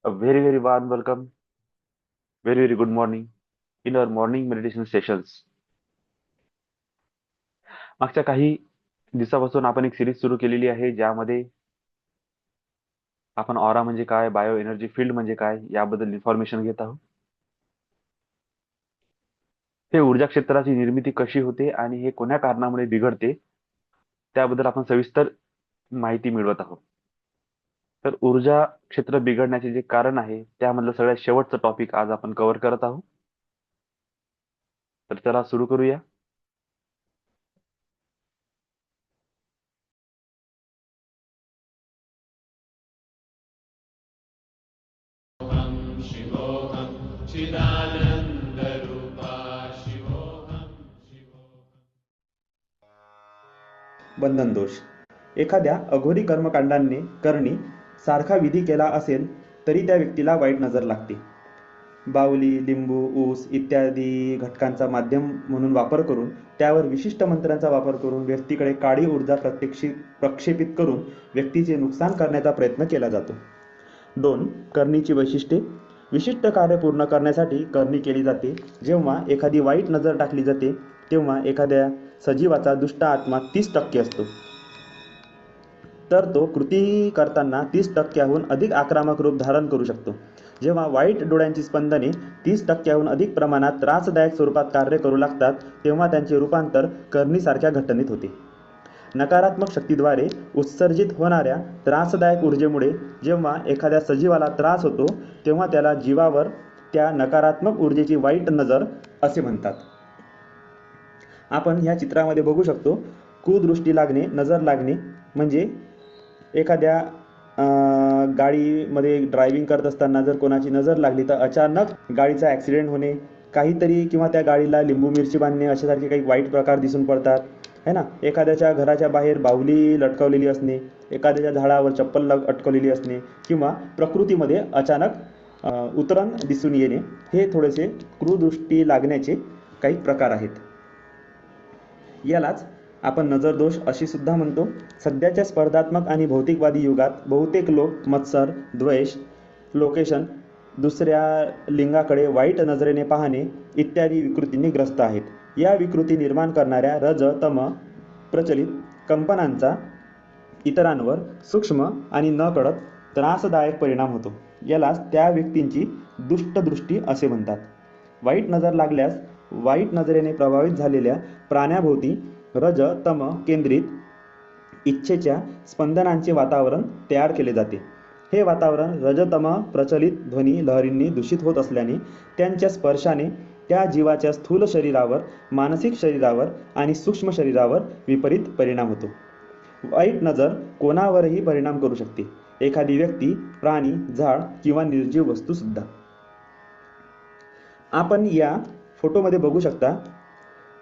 A very, very warm welcome, very, very good morning in our morning meditation sessions. मागच्या काही दिवसापासून आपण एक सिरीज सुरू केलेली आहे, ज्यामध्ये आपण ऑरा म्हणजे काय, बायो एनर्जी फील्ड म्हणजे काय याबद्दल इन्फॉर्मेशन घेत आहोत. हे ऊर्जा क्षेत्राची निर्मिती कशी होते आणि हे कोण्या कारणामुळे बिघडते त्याबद्दल आपण सविस्तर माहिती मिळवत आहोत. तर ऊर्जा क्षेत्र बिघडण्याचे जे कारण आहे त्यामधलं सगळ्यात शेवटचं टॉपिक आज आपण कव्हर करत आहोत. तर चला सुरू करूया. शिवोऽहं चिदानन्दरूपा शिवोऽहं बंधन दोष. एखाद्या अघोरी कर्मकांडाने करणी सारखा विधी केला असेल तरी त्या व्यक्तीला वाईट नजर लागते. बाहुली, लिंबू, ऊस इत्यादी घटकांचा माध्यम म्हणून वापर करून त्यावर विशिष्ट मंत्रांचा वापर करून व्यक्तीकडे काळी ऊर्जा प्रक्षेपित करून व्यक्तीचे नुकसान करण्याचा प्रयत्न केला जातो. 2. करणीची वैशिष्ट्ये. विशिष्ट कार्य पूर्ण करण्यासाठी करणी केली जाते. जेव्हा एखादी वाईट नजर टाकली जाते तेव्हा एखाद्या सजीवाचा दुष्ट आत्मा 30% असतो, तर तो कृती करताना 30%हून अधिक आक्रमक रूप धारण करू शकतो. जेव्हा वाईट डोळ्यांची स्पंदने 30%हून अधिक प्रमाणात त्रासदायक स्वरूपात कार्य करू लागतात तेव्हा त्यांचे रूपांतर करणीसारख्या घटनेत होते. नकारात्मक शक्तीद्वारे उत्सर्जित होणाऱ्या त्रासदायक ऊर्जेमुळे जेव्हा एखाद्या सजीवाला त्रास होतो तेव्हा त्याला जीवावर त्या नकारात्मक ऊर्जेची वाईट नजर असे म्हणतात. आपण ह्या चित्रामध्ये बघू शकतो, कुदृष्टी लागणे, नजर लागणे म्हणजे एखाद्या गाडीमध्ये ड्रायव्हिंग करत असताना जर कोणाची नजर लागली तर अचानक गाडीचा ॲक्सिडेंट होणे, काहीतरी किंवा त्या गाडीला लिंबू मिरची बांधणे अशासारखे काही वाईट प्रकार दिसून पडतात है ना. एखाद्याच्या घराच्या बाहेर बाहुली लटकवलेली असणे, एखाद्याच्या झाडावर चप्पल अटकवलेली असणे किंवा प्रकृतीमध्ये अचानक उतरण दिसून येणे हे थोडेसे कुदृष्टी लागण्याचे काही प्रकार आहेत. यालाच आपण नजर दोष अशी सुद्धा म्हणतो. सध्याच्या स्पर्धात्मक आणि भौतिकवादी युगात बहुतेक लोक मत्सर, द्वेष, लोकेशन, दुसऱ्या लिंगाकडे वाईट नजरेने पाहणे इत्यादी विकृतींनी ग्रस्त आहेत. या विकृती निर्माण करणाऱ्या रज तम प्रचलित कंपनांचा इतरांवर सूक्ष्म आणि नकळत त्रासदायक परिणाम होतो. यालाच त्या व्यक्तींची दुष्ट दृष्टी असे म्हणतात. वाईट नजर लागल्यास वाईट नजरेने प्रभावित झालेल्या प्राण्याभोवती रज तम केंद्रित इच्छेच्या स्पंदनांचे वातावरण तयार केले जाते. हे वातावरण रजतम प्रचलित ध्वनी लहरींनी दूषित होत असल्याने त्यांच्या स्पर्शाने त्या जीवाच्या स्थूल शरीरावर, मानसिक शरीरावर आणि सूक्ष्म शरीरावर विपरीत परिणाम होतो. वाईट नजर कोणावरही परिणाम करू शकते, एखादी व्यक्ती, प्राणी, झाड किंवा निर्जीव वस्तू सुद्धा. आपण या फोटोमध्ये बघू शकता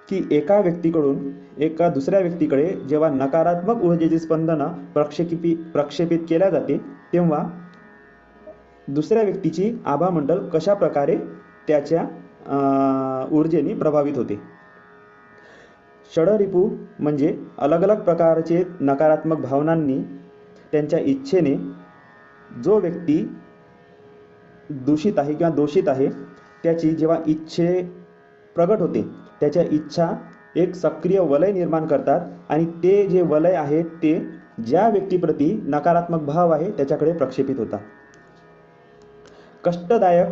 की एका व्यक्तीकडून एका दुसऱ्या व्यक्तीकडे जेव्हा नकारात्मक ऊर्जेची स्पंदनं प्रक्षेपित केल्या जाते तेव्हा दुसऱ्या व्यक्तीची आभामंडल कशा प्रकारे त्याच्या ऊर्जेने प्रभावित होते. षडरिपू म्हणजे अलग अलग प्रकारचे नकारात्मक भावनांनी त्यांच्या इच्छेने जो व्यक्ती दूषित आहे किंवा दोषित आहे त्याची जेव्हा इच्छे प्रगट होते त्याच्या इच्छा एक सक्रिय वलय निर्माण करतात आणि ते जे वलय आहे ते ज्या व्यक्तीप्रती नकारात्मक भाव आहे त्याच्याकडे प्रक्षेपित होतात. कष्टदायक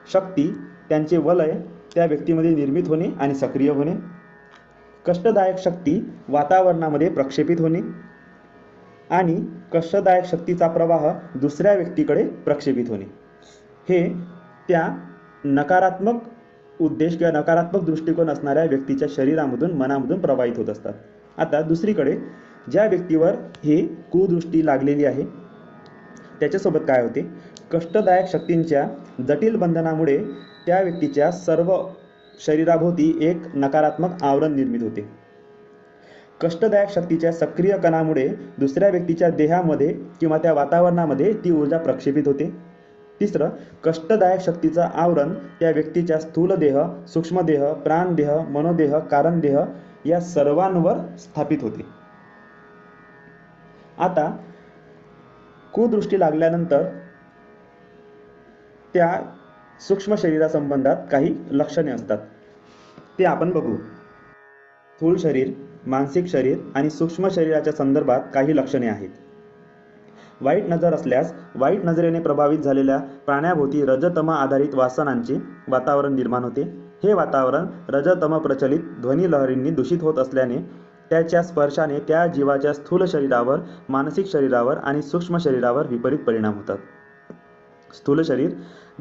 शक्ती त्यांचे वलय त्या व्यक्तीमध्ये निर्मित होणे आणि सक्रिय होणे, कष्टदायक शक्ती वातावरणामध्ये प्रक्षेपित होणे आणि कष्टदायक शक्तीचा प्रवाह दुसऱ्या व्यक्तीकडे प्रक्षेपित होणे, हे त्या नकारात्मक उद्देश किंवा नकारात्मक दृष्टिकोन असणाऱ्या व्यक्तीच्या शरीरामधून, मनामधून प्रवाहित होत असतात. आता दुसरीकडे ज्या व्यक्तीवर ही कुदृष्टी लागलेली आहे त्याच्यासोबत काय होते, कष्टदायक शक्तींच्या जटिल बंधनामुळे त्या व्यक्तीच्या सर्व शरीराभोवती एक नकारात्मक आवरण निर्मित होते. कष्टदायक शक्तीच्या सक्रिय कणामुळे दुसऱ्या व्यक्तीच्या देहामध्ये किंवा त्या वातावरणामध्ये ती ऊर्जा प्रक्षेपित होते. तिसरं, कष्टदायक शक्तीचं आवरण त्या व्यक्तीच्या स्थूल देह, सूक्ष्म देह, प्राणदेह, मनोदेह, कारणदेह या सर्वांवर स्थापित होते. आता कुदृष्टी लागल्यानंतर त्या सूक्ष्म शरीरासंबंधात काही लक्षणे असतात, ते आपण बघू. स्थूल शरीर, मानसिक शरीर आणि सूक्ष्म शरीराच्या संदर्भात काही लक्षणे आहेत. वाईट नजर असल्यास वाईट नजरेने प्रभावित झालेल्या प्राण्याभोवती रजतम आधारित वासनांचे वातावरण निर्माण होते. हे वातावरण रजतम प्रचलित ध्वनी लहरींनी दूषित होत असल्याने त्याच्या स्पर्शाने त्या जीवाच्या स्थूल शरीरावर, मानसिक शरीरावर आणि सूक्ष्म शरीरावर विपरीत परिणाम होतात. स्थूल शरीर,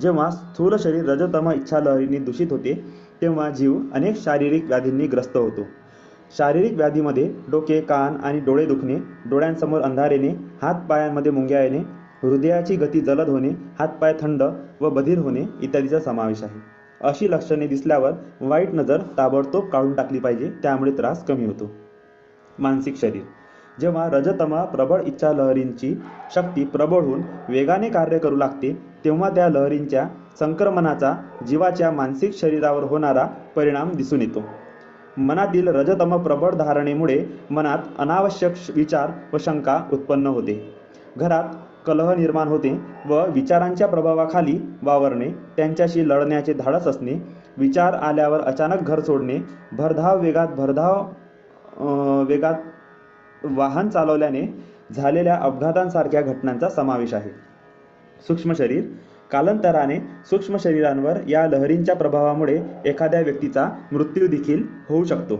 जेव्हा स्थूल शरीर रजतम इच्छा लहरींनी दूषित होते तेव्हा जीव अनेक शारीरिक व्याधींनी ग्रस्त होतो. शारीरिक व्याधीमध्ये डोके, कान आणि डोळे दुखणे, डोळ्यांसमोर अंधार येणे, हात-पायांमध्ये मुंग्या येणे, हृदयाची गती जलद होणे, हातपाय थंड व बधीर होणे इत्यादीचा समावेश आहे. अशी लक्षणे दिसल्यावर वाईट नजर ताबडतोब काढून टाकली पाहिजे, त्यामुळे त्रास कमी होतो. मानसिक शरीर, जेव्हा रजतमा प्रबळ इच्छा लहरींची शक्ती प्रबळ होऊन वेगाने कार्य करू लागते तेव्हा त्या लहरींच्या संक्रमणाचा जीवाच्या मानसिक शरीरावर होणारा परिणाम दिसून येतो. मनातील रजतम प्रबळ धारणेमुळे मनात अनावश्यक विचार व शंका उत्पन्न होते. घरात कलह निर्माण होते व विचारांच्या प्रभावाखाली वावरणे, त्यांच्याशी लढण्याचे धाडस असणे, विचार आल्यावर अचानक घर सोडणे, भरधाव वेगात वाहन चालवल्याने झालेल्या अपघातांसारख्या घटनांचा समावेश आहे. सूक्ष्म शरीर, कालांतराने सूक्ष्म शरीरांवर या लहरींच्या प्रभावामुळे एखाद्या व्यक्तीचा मृत्यू देखील होऊ शकतो.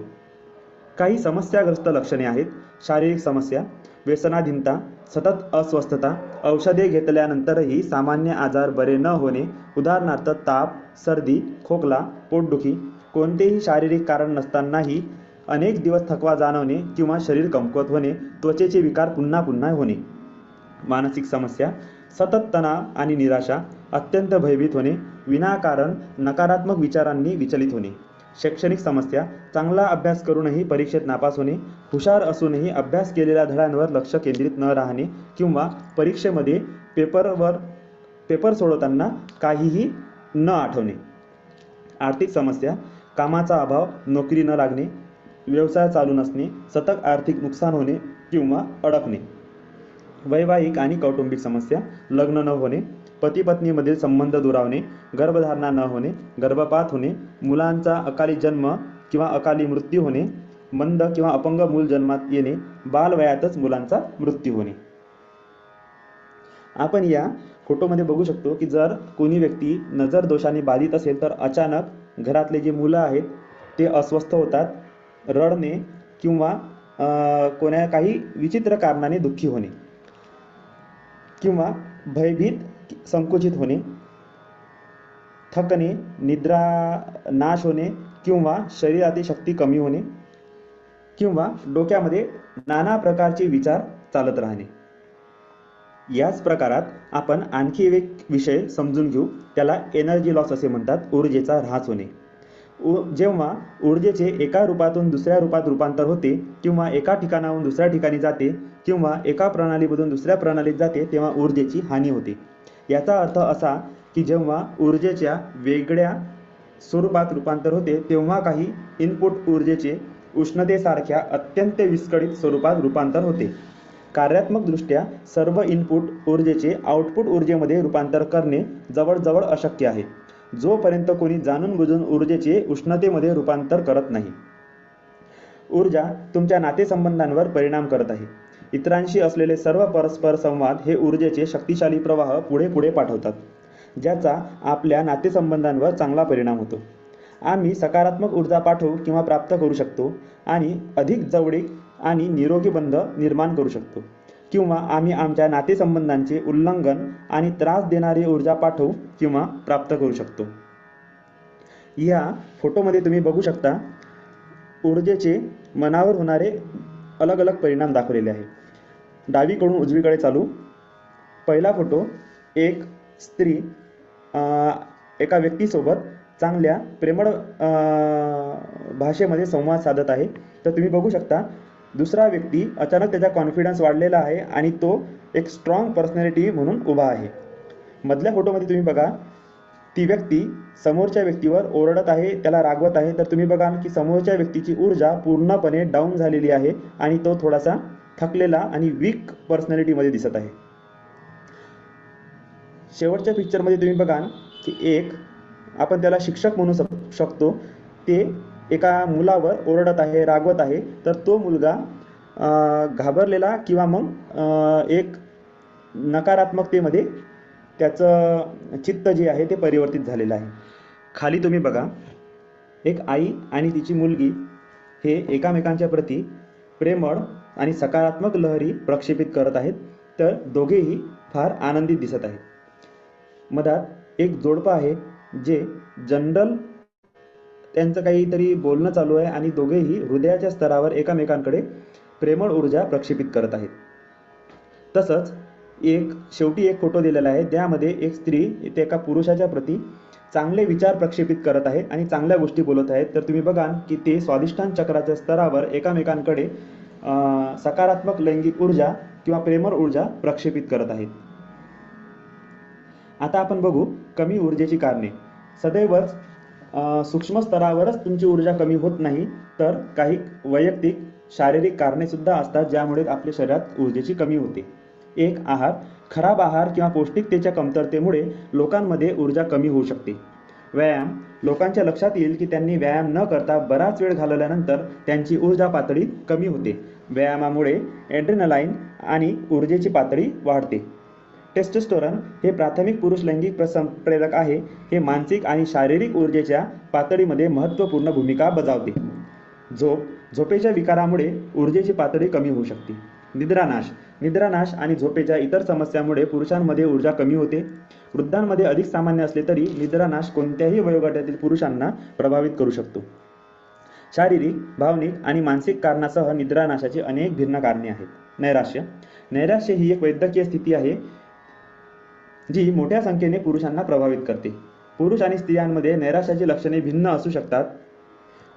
काही समस्याग्रस्त लक्षणे आहेत. शारीरिक समस्या, व्यसनाधीनता, सतत अस्वस्थता, औषधे घेतल्यानंतरही सामान्य आजार बरे न होणे, उदाहरणार्थ ताप, सर्दी, खोकला, पोटदुखी, कोणतेही शारीरिक कारण नसतानाही अनेक दिवस थकवा जाणवणे किंवा शरीर कमकुवत होणे, त्वचेचे विकार पुन्हा पुन्हा होणे. मानसिक समस्या, सतत तणाव आणि निराशा, अत्यंत भयभीत होणे, विनाकारण नकारात्मक विचारांनी विचलित होणे. शैक्षणिक समस्या, चांगला अभ्यास करूनही परीक्षेत नापास होणे, हुशार असूनही अभ्यास केलेल्या धड्यांवर लक्ष केंद्रित न राहणे किंवा परीक्षेमध्ये पेपर सोडवताना काहीही न आठवणे. आर्थिक समस्या, कामाचा अभाव, नोकरी न लागणे, व्यवसाय चालू नसणे, सतत आर्थिक नुकसान होणे किंवा अडकणे. वैवाहिक आणि कौटुंबिक समस्या, लग्न न होणे, पती पत्नीमधील संबंध दुरावणे, गर्भधारणा न होणे, गर्भपात होणे, मुलांचा अकाली जन्म किंवा अकाली मृत्यू होणे, मंद किंवा अपंग मूल जन्मात येणे, बालवयातच मुलांचा मृत्यू होणे. आपण या फोटोमध्ये बघू शकतो की जर कोणी व्यक्ती नजर दोषाने बाधित असेल तर अचानक घरातले जे मुलं आहेत ते अस्वस्थ होतात, रडणे किंवा काही विचित्र कारणाने दुःखी होणे किंवा भयभीत, संकुचित होणे, थकणे, निद्रा नाश होणे किंवा शरीरातील शक्ती कमी होणे किंवा डोक्यामध्ये नाना प्रकारचे विचार चालत राहणे. याच प्रकारात आपण आणखी एक विषय समजून घेऊ, त्याला एनर्जी लॉस असे म्हणतात, ऊर्जेचा ऱ्हास होणे. जेव्हा ऊर्जेचे एका रूपातून दुसऱ्या रूपात रूपांतर होते किंवा एका ठिकाणाहून दुसऱ्या ठिकाणी जाते किंवा एका प्रणालीमधून दुसऱ्या प्रणालीत जाते तेव्हा ऊर्जेची हानी होते. याचा अर्थ असा की जेव्हा ऊर्जेच्या वेगळ्या स्वरूपात रूपांतर होते तेव्हा काही इनपुट ऊर्जेचे उष्णतेसारख्या अत्यंत विस्कळीत स्वरूपात रूपांतर होते. कार्यात्मकदृष्ट्या सर्व इनपुट ऊर्जेचे आउटपुट ऊर्जेमध्ये रूपांतर करणे जवळजवळ अशक्य आहे, जोपर्यंत कोणी जाणून बुजून ऊर्जेचे उष्णतेमध्ये रूपांतर करत नाही. ऊर्जा तुमच्या नातेसंबंधांवर परिणाम करत आहे. इतरांशी असलेले सर्व परस्पर संवाद हे ऊर्जेचे शक्तिशाली प्रवाह पुढे पुढे पाठवतात, ज्याचा आपल्या नातेसंबंधांवर चांगला परिणाम होतो. आम्ही सकारात्मक ऊर्जा पाठवू किंवा प्राप्त करू शकतो आणि अधिक जवळीक आणि निरोगी बंध निर्माण करू शकतो, किंवा आम्ही आमच्या नातेसंबंधांचे उल्लंघन आणि त्रास देणारी ऊर्जा पाठवू किंवा प्राप्त करू शकतो. या फोटोमध्ये तुम्ही बघू शकता ऊर्जेचे मनावर होणारे अलग अलग परिणाम दाखवलेले आहे. डावीकडून उजवीकडे चालू. पहिला फोटो, एक स्त्री एका व्यक्तीसोबत चांगल्या प्रेमळ भाषेमध्ये संवाद साधत आहे. तर तुम्ही बघू शकता दुसरा व्यक्ती अचानक त्याचा कॉन्फिडन्स वाढलेला आहे आणि तो एक स्ट्रॉंग पर्सनॅलिटी म्हणून उभा आहे. मधल्या फोटोमध्ये तुम्ही बघा ती व्यक्ती समोरच्या व्यक्तीवर ओरडत आहे, त्याला रागवत आहे. तर तुम्ही बघा की समोरच्या व्यक्तीची ऊर्जा पूर्णपणे डाऊन झालेली आहे आणि तो थोडासा थकलेला आणि वीक पर्सनॅलिटीमध्ये दिसत आहे. शेवटच्या पिक्चरमध्ये तुम्ही बघाल की एक आपण त्याला शिक्षक म्हणू शकतो, ते एका मुलावर ओरडत आहे, रागवत आहे, तर तो मुलगा घाबरलेला किंवा मग एक नकारात्मकतेमध्ये त्याचं चित्त जे आहे ते परिवर्तित झालेलं आहे. खाली तुम्ही बघा, एक आई आणि तिची मुलगी हे एकामेकांच्या प्रती प्रेमळ आणि सकारात्मक लहरी प्रक्षेपित करत आहेत, तर दोघेही फार आनंदित दिसत आहेत. मधात एक जोडपं आहे जे जनरल त्यांचं काहीतरी बोलणं चालू आहे आणि दोघेही हृदयाच्या स्तरावर एकामेकांकडे प्रेमळ ऊर्जा प्रक्षेपित करत आहेत. तसंच शेवटी एक फोटो दिलेला आहे, त्यामध्ये एक स्त्री ते एका पुरुषाच्या प्रती चांगले विचार प्रक्षेपित करत आहे आणि चांगल्या गोष्टी बोलत आहेत. तर तुम्ही बघाल की ते स्वादिष्टान चक्राच्या स्तरावर एकामेकांकडे सकारात्मक लैंगिक ऊर्जा किंवा प्रेमळ ऊर्जा प्रक्षेपित करत आहेत. आता आपण बघू कमी ऊर्जेची कारणे. सदैवच सूक्ष्म स्तरावरच तुमची ऊर्जा कमी होत नाही, तर काही वैयक्तिक शारीरिक कारणे सुद्धा असतात ज्यामुळे आपल्या शरीरात ऊर्जेची कमी होते. एक, आहार. खराब आहार किंवा पौष्टिकतेच्या कमतरतेमुळे लोकांमध्ये ऊर्जा कमी होऊ शकते. व्यायाम. लोकांच्या लक्षात येईल की त्यांनी व्यायाम न करता बराच वेळ घालवल्यानंतर त्यांची ऊर्जा पातळी कमी होते. व्यायामामुळे एड्रेनलाइन आणि ऊर्जेची पातळी वाढते. टेस्टोस्टेरॉन हे प्राथमिक पुरुष लैंगिक संप्रेरक आहे. हे मानसिक आणि शारीरिक ऊर्जेच्या पातळीमध्ये महत्त्वपूर्ण भूमिका बजावते. झोपेच्या विकारामुळे ऊर्जेची पातळी कमी होऊ शकते. निद्रानाश आणि झोपेच्या इतर समस्यांमुळे पुरुषांमध्ये ऊर्जा कमी होते. वृद्धांमध्ये अधिक सामान्य असले तरी निद्रानाश कोणत्याही वयोगटातील पुरुषांना प्रभावित करू शकतो. शारीरिक, भावनिक आणि मानसिक कारणासह निद्रानाशाची अनेक भिन्न कारणे आहेत. नैराश्य ही एक वैद्यकीय स्थिती आहे जी मोठ्या संख्येने पुरुषांना प्रभावित करते. पुरुष आणि स्त्रियांमध्ये नैराश्याची लक्षणे भिन्न असू शकतात.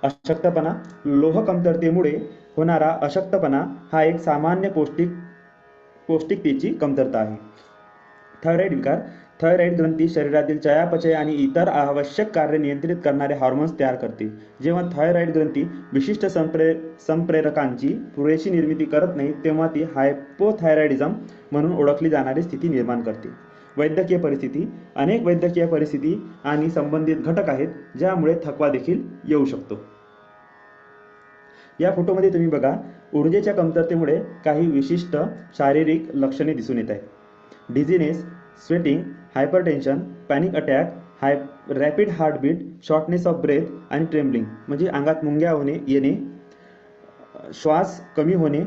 अशक्तपणा. लोह कमतरतेमुळे होणारा अशक्तपणा हा एक सामान्य पौष्टिकतेची कमतरता आहे. थायरॉइड विकार. थायरॉइड ग्रंथी शरीरातील चयापचय आणि इतर आवश्यक कार्य नियंत्रित करणारे हॉर्मोन्स तयार करते. जेव्हा थायरॉइड ग्रंथी विशिष्ट संप्रेरकांची पुरेशी निर्मिती करत नाही, तेव्हा ती हायपोथायरॉइडिझम म्हणून ओळखली जाणारी स्थिती निर्माण करते. वैद्यकीय परिस्थिती. अनेक वैद्यकीय परिस्थिती आणि संबंधित घटक आहेत ज्यामुळे थकवा देखील येऊ शकतो. या फोटोमध्ये तुम्ही बघा, ऊर्जेच्या कमतरतेमुळे काही विशिष्ट शारीरिक लक्षणे दिसून येत आहेत. Dizziness, sweating, hypertension, panic attack, rapid heartbeat, shortness of breath आणि ट्रेम्बलिंग म्हणजे अंगात मुंग्या येणे, श्वास कमी होणे,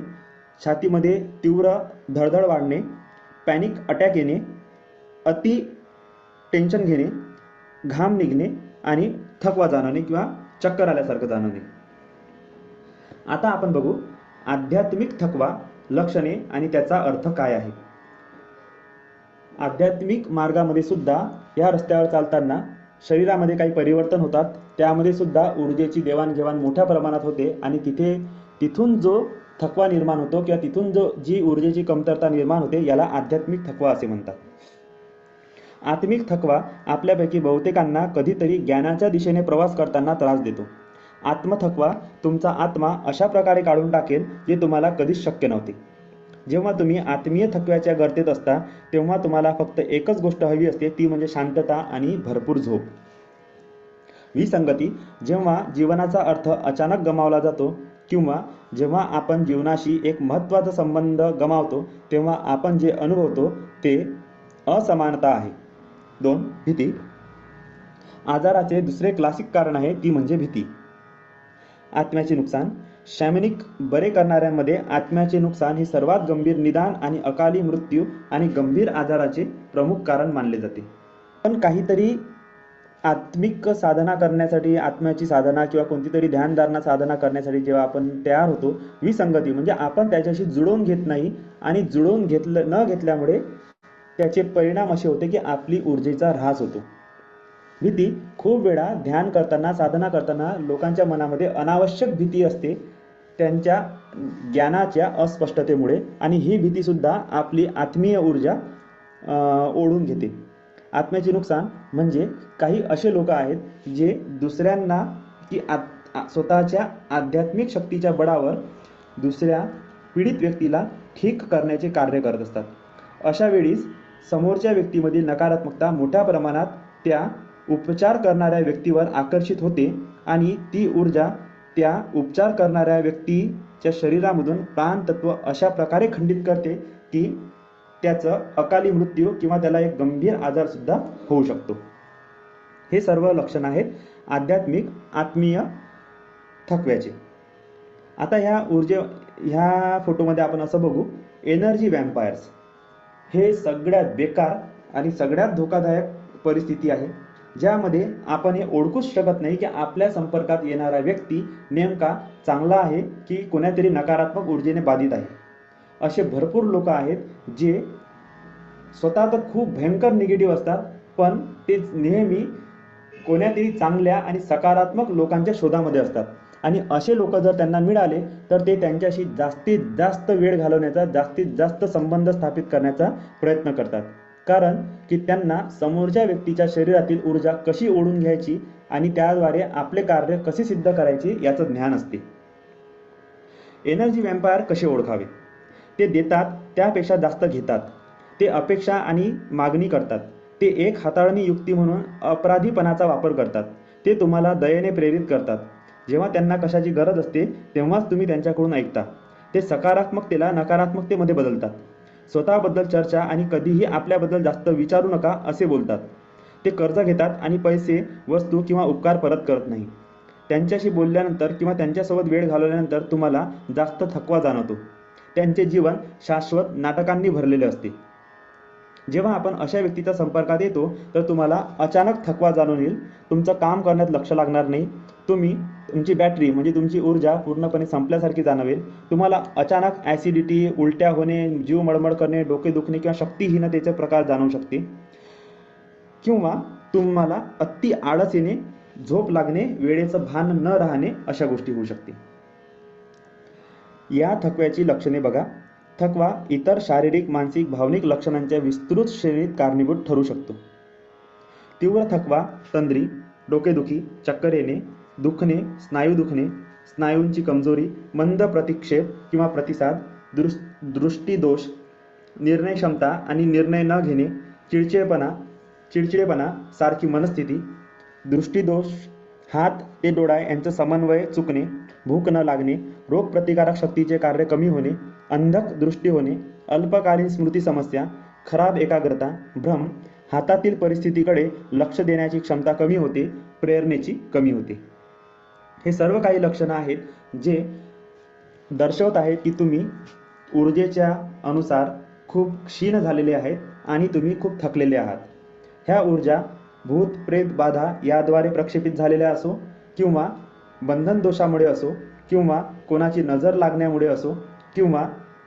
छातीमध्ये तीव्र धडधड वाढणे, पॅनिक अटॅक येणे, अति टेन्शन घेणे, घाम निघणे आणि थकवा जाणवणे किंवा चक्कर आल्यासारखं जाणवणे. आता आपण बघू आध्यात्मिक थकवा, लक्षणे आणि त्याचा अर्थ काय आहे. आध्यात्मिक मार्गामध्ये सुद्धा या रस्त्यावर चालताना शरीरामध्ये काही परिवर्तन होतात. त्यामध्ये सुद्धा ऊर्जेची देवाणघेवाण मोठ्या प्रमाणात होते आणि तिथून जो थकवा निर्माण होतो किंवा तिथून जी ऊर्जेची कमतरता निर्माण होते याला आध्यात्मिक थकवा असे म्हणतात. आत्मिक थकवा आपल्यापैकी बहुतेकांना कधीतरी ज्ञानाच्या दिशेने प्रवास करताना त्रास देतो. आत्मथकवा तुमचा आत्मा अशा प्रकारे काढून टाकेल जे तुम्हाला कधीच शक्य नव्हते. जेव्हा तुम्ही आत्मीय थकव्याच्या गर्तेत असता तेव्हा तुम्हाला फक्त एकच गोष्ट हवी असते, ती म्हणजे शांतता आणि भरपूर झोप. विसंगती. जेव्हा जीवनाचा अर्थ अचानक गमावला जातो किंवा जेव्हा आपण जीवनाशी एक महत्त्वाचा संबंध गमावतो तेव्हा आपण जे अनुभवतो ते असमानता आहे. 2. भीती. आजाराचे दुसरे क्लासिक कारण आहे ती म्हणजे भीती. आत्म्याचे नुकसान. शॅमनिक बरे करणाऱ्यांमध्ये आत्म्याचे नुकसान हे सर्वात गंभीर निदान आणि अकाली मृत्यू आणि गंभीर आजाराचे प्रमुख कारण मानले जाते. पण काहीतरी आत्मिक साधना करण्यासाठी, आत्म्याची साधना किंवा कोणतीतरी ध्यानधारणा साधना करण्यासाठी जेव्हा आपण तयार होतो, विसंगती म्हणजे आपण त्याच्याशी जुळवून घेत नाही आणि जुळवून न घेतल्यामुळे त्याचे परिणाम असे होते की आपली ऊर्जेचा ऱ्हास होतो. भीती. खूप वेळा ध्यान करताना, साधना करताना लोकांच्या मनामध्ये अनावश्यक भीती असते त्यांच्या ज्ञानाच्या अस्पष्टतेमुळे आणि ही भीतीसुद्धा आपली आत्मीय ऊर्जा ओढून घेते. आत्म्याचे नुकसान म्हणजे काही असे लोक आहेत जे दुसऱ्यांना की स्वतःच्या आध्यात्मिक शक्तीच्या बळावर दुसऱ्या पीडित व्यक्तीला ठीक करण्याचे कार्य करत असतात. अशा वेळीस समोरच्या व्यक्तीमधील नकारात्मकता मोठ्या प्रमाणात त्या उपचार करणाऱ्या व्यक्तीवर आकर्षित होते आणि ती ऊर्जा त्या उपचार करणाऱ्या व्यक्तीच्या शरीरामधून प्राणतत्व अशा प्रकारे खंडित करते की त्याचं अकाली मृत्यू किंवा त्याला एक गंभीर आजारसुद्धा होऊ शकतो. हे सर्व लक्षण आहेत आध्यात्मिक आत्मीय थकव्याचे. आता ह्या फोटोमध्ये आपण असं बघू, एनर्जी वॅम्पायर्स हे सगळ्यात बेकार आणि सगळ्यात धोकादायक परिस्थिती आहे, ज्यामध्ये आपण हे ओळखूच शकत नाही की आपल्या संपर्कात येणारा व्यक्ती नेमका चांगला आहे की कोणातरी नकारात्मक ऊर्जेने बाधित आहे. असे भरपूर लोक आहेत जे स्वतः तर खूप भयंकर निगेटिव्ह असतात, पण ते नेहमी कोणातरी चांगल्या आणि सकारात्मक लोकांच्या शोधामध्ये असतात. आणि असे लोक जर त्यांना मिळाले तर ते त्यांच्याशी जास्तीत जास्त वेळ घालवण्याचा, जास्तीत जास्त संबंध स्थापित करण्याचा प्रयत्न करतात, कारण की त्यांना समोरच्या व्यक्तीच्या शरीरातील ऊर्जा कशी ओढून घ्यायची आणि त्याद्वारे आपले कार्य कसे सिद्ध करायचे याचं ज्ञान असते. एनर्जी वॅम्पायर कसे ओळखावे? ते देतात त्यापेक्षा जास्त घेतात, ते अपेक्षा आणि मागणी करतात, ते एक हाताळणी युक्ती म्हणून अपराधीपणाचा वापर करतात, ते तुम्हाला दयेने प्रेरित करतात. जेव्हा त्यांना कशाची गरज असते तेव्हाच तुम्ही त्यांच्याकडून ऐकता. ते सकारात्मकतेला नकारात्मकतेमध्ये बदलतात. स्वतःबद्दल चर्चा आणि कधीही आपल्याबद्दल जास्त विचारू नका असे बोलतात. ते कर्ज घेतात आणि पैसे, वस्तू किंवा उपकार परत करत नाही. त्यांच्याशी बोलल्यानंतर किंवा त्यांच्यासोबत वेळ घालवल्यानंतर तुम्हाला जास्त थकवा जाणवतो. त्यांचे जीवन शाश्वत नाटकांनी भरलेले असते. जेव्हा आपण अशा व्यक्तीच्या संपर्कात येतो तर तुम्हाला अचानक थकवा जाणून येईल, तुमचं काम करण्यात लक्ष लागणार नाही, तुमची बॅटरी म्हणजे तुमची ऊर्जा पूर्णपणे संपल्यासारखी जाणवेल, तुम्हाला अचानक ॲसिडिटी, उलट्या होणे, जीव मळमळ करणे, डोके दुखणे किंवा शक्तिहीनतेचे प्रकार जाणवू शकते, किंवा तुम्हाला अति आळस येणे, झोप लागणे, वेळेचं भान न राहणे अशा गोष्टी होऊ शकते. या थकव्याची लक्षणे बघा. थकवा इतर शारीरिक, मानसिक, भावनिक लक्षणांच्या विस्तृत श्रेणीत कारणीभूत ठरू शकतो. तीव्र थकवा, तंद्री, डोकेदुखी, चक्कर येणे, दुखणे, स्नायू दुखणे, स्नायूंची कमजोरी, मंद प्रतिक्षेप किंवा प्रतिसाद, दृष्टीदोष, निर्णय क्षमता आणि निर्णय न घेणे, चिडचिडेपणा सारखी मनस्थिती, दृष्टीदोष, हात ते डोळा यांचा समन्वय चुकणे, भूक न लागणे, रोगप्रतिकारक शक्तीचे कार्य कमी होणे, अंधक दृष्टी होणे, अल्पकालीन स्मृती समस्या, खराब एकाग्रता, भ्रम, हातातील परिस्थितीकडे लक्ष देण्याची क्षमता कमी होते, प्रेरणेची कमी होते. हे सर्व काही लक्षणं आहेत जे दर्शवत आहेत की तुम्ही ऊर्जेच्या अनुसार खूप क्षीण झालेले आहेत आणि तुम्ही खूप थकलेले आहात. ह्या ऊर्जा भूत, प्रेत, बाधा याद्वारे प्रक्षेपित झालेल्या असो, किंवा बंधन दोषामुळे असो, किंवा कोणाची नजर लागण्यामुळे असो, किंवा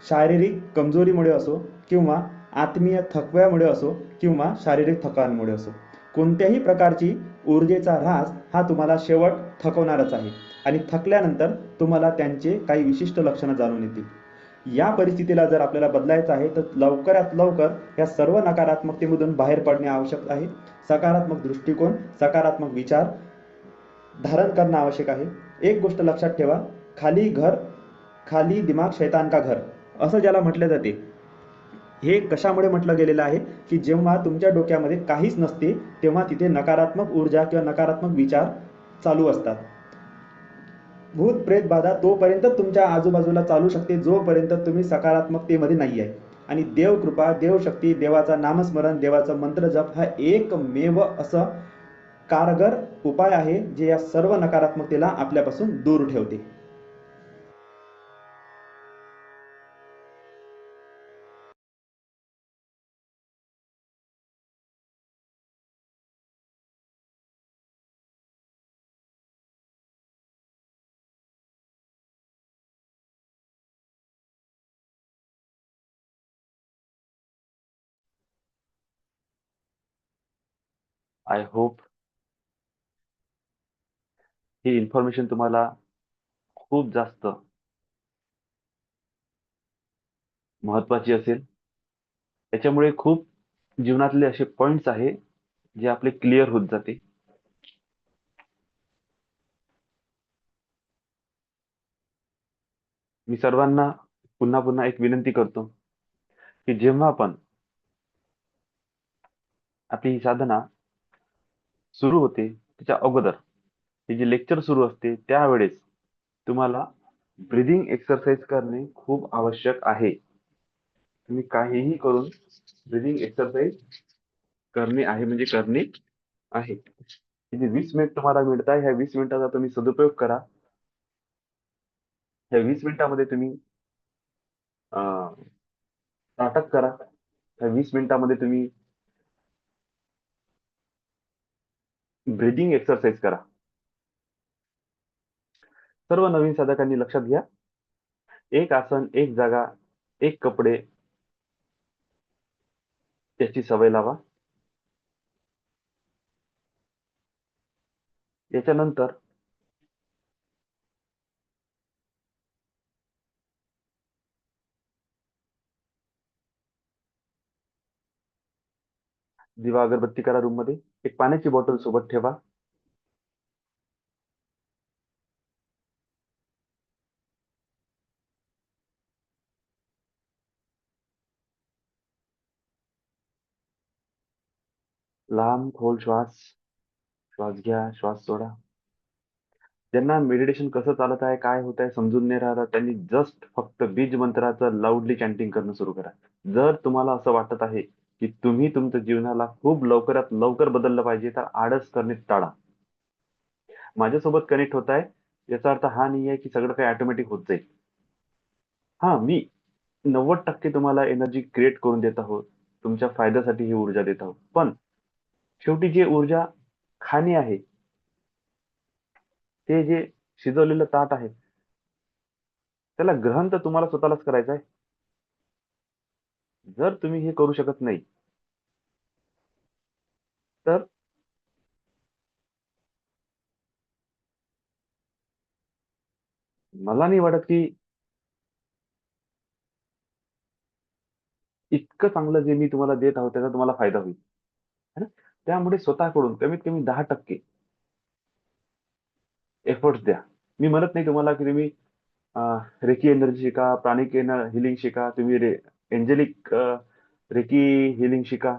शारीरिक कमजोरीमुळे असो, किंवा आत्मीय थकव्यामुळे असो, किंवा शारीरिक थकांमुळे असो, कोणत्याही प्रकारची ऊर्जेचा ऱ्हास हा तुम्हाला शेवट थकवणारच आहे आणि थकल्यानंतर तुम्हाला त्यांचे काही विशिष्ट लक्षणं जाणून येतील. या परिस्थितीला जर आपल्याला बदलायचं आहे तर लवकरात लवकर या सर्व नकारात्मकतेमधून बाहेर पडणे आवश्यक आहे. सकारात्मक दृष्टिकोन, सकारात्मक विचार धारण करणं आवश्यक आहे. एक गोष्ट लक्षात ठेवा, खाली दिमाग शैतान का घर असं ज्याला म्हटलं जाते, हे कशामुळे म्हटलं गेलेलं आहे की जेव्हा तुमच्या डोक्यामध्ये काहीच नसते तेव्हा तिथे नकारात्मक ऊर्जा किंवा नकारात्मक विचार चालू असतात. भूत, प्रेत, बाधा तोपर्यंत तुमच्या आजूबाजूला चालू शकते जोपर्यंत तुम्ही सकारात्मकतेमध्ये नाही आहे. आणि देवकृपा, देवशक्ती, देवाचा नामस्मरण, देवाचा मंत्र जप हा एकमेव असं कारगर उपाय आहे जे या सर्व नकारात्मकतेला आपल्यापासून दूर ठेवते. आय होप ही इन्फॉर्मेशन तुम्हाला खूप जास्त महत्वाची असेल. त्याच्यामुळे खूप जीवनातले असे पॉइंट्स आहे जे आपले क्लिअर होत जाते. मी सर्वांना पुन्हा पुन्हा एक विनंती करतो की जेव्हा आपण आपली ही साधना सुरू होते त्याच्या अगोदर हे जे लेक्चर सुरू असते त्यावेळेस तुम्हाला ब्रीदिंग एक्सरसाइज करणे खूप आवश्यक आहे. तुम्ही काहीही करून ब्रीदिंग एक्सरसाइज करणे आहे म्हणजे करणे आहे. हे जे 20 मिनिट तुम्हाला मिळतात, ह्या 20 मिनिटाचा तुम्ही सदुपयोग करा. ह्या 20 मिनिटामध्ये तुम्ही नाटक करा. ह्या 20 मिनिटामध्ये तुम्ही ब्रीदिंग एक्सरसाइज करा. सर्व नवीन साधकांनी लक्षात घ्या, एक आसन, एक जागा, एक कपडे याची सवय लावा. याच्यानंतर दिवा अगरबत्ती करा रूममध्ये. एक पाण्याची बॉटल सोबत ठेवा. लांब खोल श्वास श्वास घ्या, श्वास सोडा. ज्यांना मेडिटेशन कसं चालत आहे, काय होत आहे समजून नाही राहिलं, त्यांनी जस्ट फक्त बीज मंत्राचं लाऊडली चॅन्टिंग करणं सुरू करा. जर तुम्हाला असं वाटत आहे, की तुम्ही तुमच्या जीवनाला खूप लवकरात लवकर बदललं पाहिजे, तर आळस करणे टाळा. माझ्यासोबत कनेक्ट होत आहे, याचा अर्थ हा नाही आहे, की सगळं काही ऑटोमॅटिक होत जाईल. हां, मी 90% तुम्हाला एनर्जी क्रिएट करून देत आहोत. तुमच्या फायद्यासाठी ही ऊर्जा देत आहोत. पण शेवटी जी ऊर्जा खाणी आहे, ते जे शिजवलेलं ताट आहे, त्याला ग्रहण तर तुम्हाला स्वतःलाच करायचं आहे. जर तुम्ही हे करू शकत नाही, तर मला नाही वाटत, की इतकं चांगलं जे मी तुम्हाला देत आहोत, त्याचा तुम्हाला फायदा होईल. है ना? त्यामुळे स्वतःकडून कमीत कमी 10% एफर्ट्स द्या. मी म्हणत नाही तुम्हाला, की तुम्ही रेकी एनर्जी शिका, प्राणिक हिलिंग शिका, तुम्ही एंजेलिक रेकी हिलिंग शिका,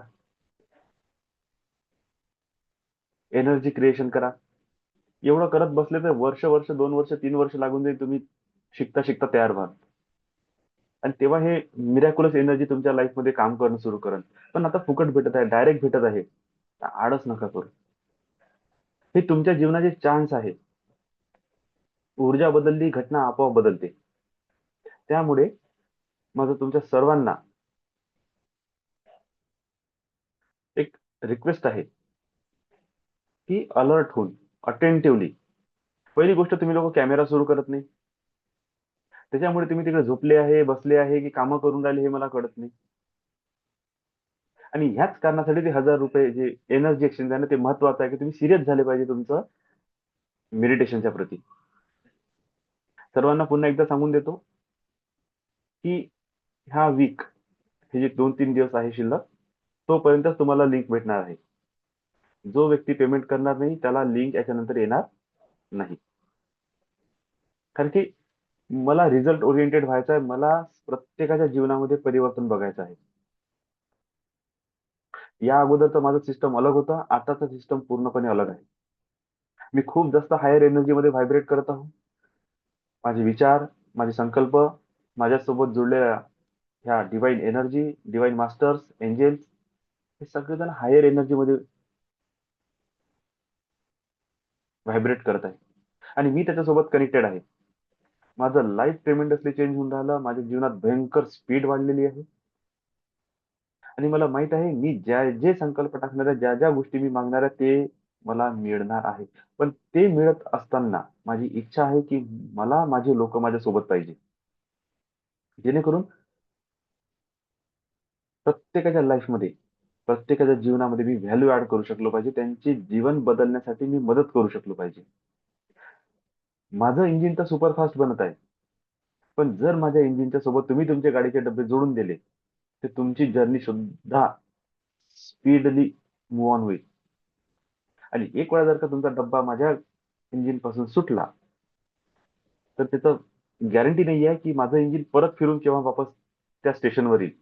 एनर्जी क्रिएशन करा. एवढं करत बसले तर वर्ष, 2 वर्ष, 3 वर्ष लागून जाईल. तुम्ही शिकता शिकता तयार व्हाल आणि तेव्हा हे मिरॅक्युलस एनर्जी तुमच्या लाईफमध्ये काम करणं सुरू करेल. पण आता फुकट भेटत आहे, डायरेक्ट भेटत आहे. आळस नका करू. हे तुमच्या जीवनाचे चान्स आहे. ऊर्जा बदलली, घटना आपोआप बदलते. त्यामुळे माझं तुमच्या सर्वांना एक रिक्वेस्ट आहे, की अलर्ट होऊन अटेंटिव्हली पहिली गोष्ट तुम्ही लोक कॅमेरा सुरू करत नाही. त्याच्यामुळे तुम्ही तिकडे झोपले आहे, बसले आहे, की कामं करून राहिले हे मला कळत नाही. आणि ह्याच कारणासाठी ते ₹1000 जे एनर्जी एक्सचेंज आहे ना, ते महत्वाचं आहे, की तुम्ही सीरियस झाले पाहिजे तुमचं मेडिटेशनच्या प्रती. सर्वांना पुन्हा एकदा सांगून देतो, की ह्या वीक हे जे 2-3 दिवस आहे शिल्लक, तोपर्यंतच तुम्हाला लिंक भेटणार आहे. जो व्यक्ती पेमेंट करणार नाही, त्याला लिंक याच्यानंतर येणार नाही. कारण की मला रिझल्ट ओरिएंटेड व्हायचं आहे. मला प्रत्येकाच्या जीवनामध्ये परिवर्तन बघायचं आहे. या अगोदरचं माझं सिस्टम अलग होतं. आताचं सिस्टम पूर्णपणे अलग आहे. मी खूप जास्त हायर एनर्जीमध्ये व्हायब्रेट करत आहोत. माझे विचार, माझे संकल्प, माझ्यासोबत जुळलेल्या ह्या divine energy, divine masters, angels हे सगळेजण हायर एनर्जीमध्ये व्हायब्रेट करत आहे आणि मी त्याच्यासोबत कनेक्टेड आहे. माझं लाईफ ट्रेमेंडसली चेंज होऊन राहिलं. माझ्या जीवनात भयंकर स्पीड वाढलेली आहे आणि मला माहीत आहे मी जे संकल्प टाकणार आहे, ज्या गोष्टी मी मागणार आहे, ते मला मिळणार आहे. पण ते मिळत असताना माझी इच्छा आहे, की मला माझे लोकं माझ्यासोबत पाहिजे. जेणेकरून प्रत्येकाच्या लाईफमध्ये, प्रत्येकाच्या जीवनामध्ये मी व्हॅल्यू ॲड करू शकलो पाहिजे. त्यांचे जीवन बदलण्यासाठी मी मदत करू शकलो पाहिजे. माझं इंजिन तर सुपरफास्ट बनत आहे. पण जर माझ्या इंजिनच्या सोबत तुम्ही तुमचे गाडीचे डब्बे जोडून दिले, तर तुमची जर्नी सुद्धा स्पीडली मूव्ह ऑन होईल. आणि एक वेळा जर का तुमचा डब्बा माझ्या इंजिनपासून सुटला, तर त्याचं गॅरंटी नाही आहे, की माझं इंजिन परत फिरून केव्हा वापस त्या स्टेशनवर येईल.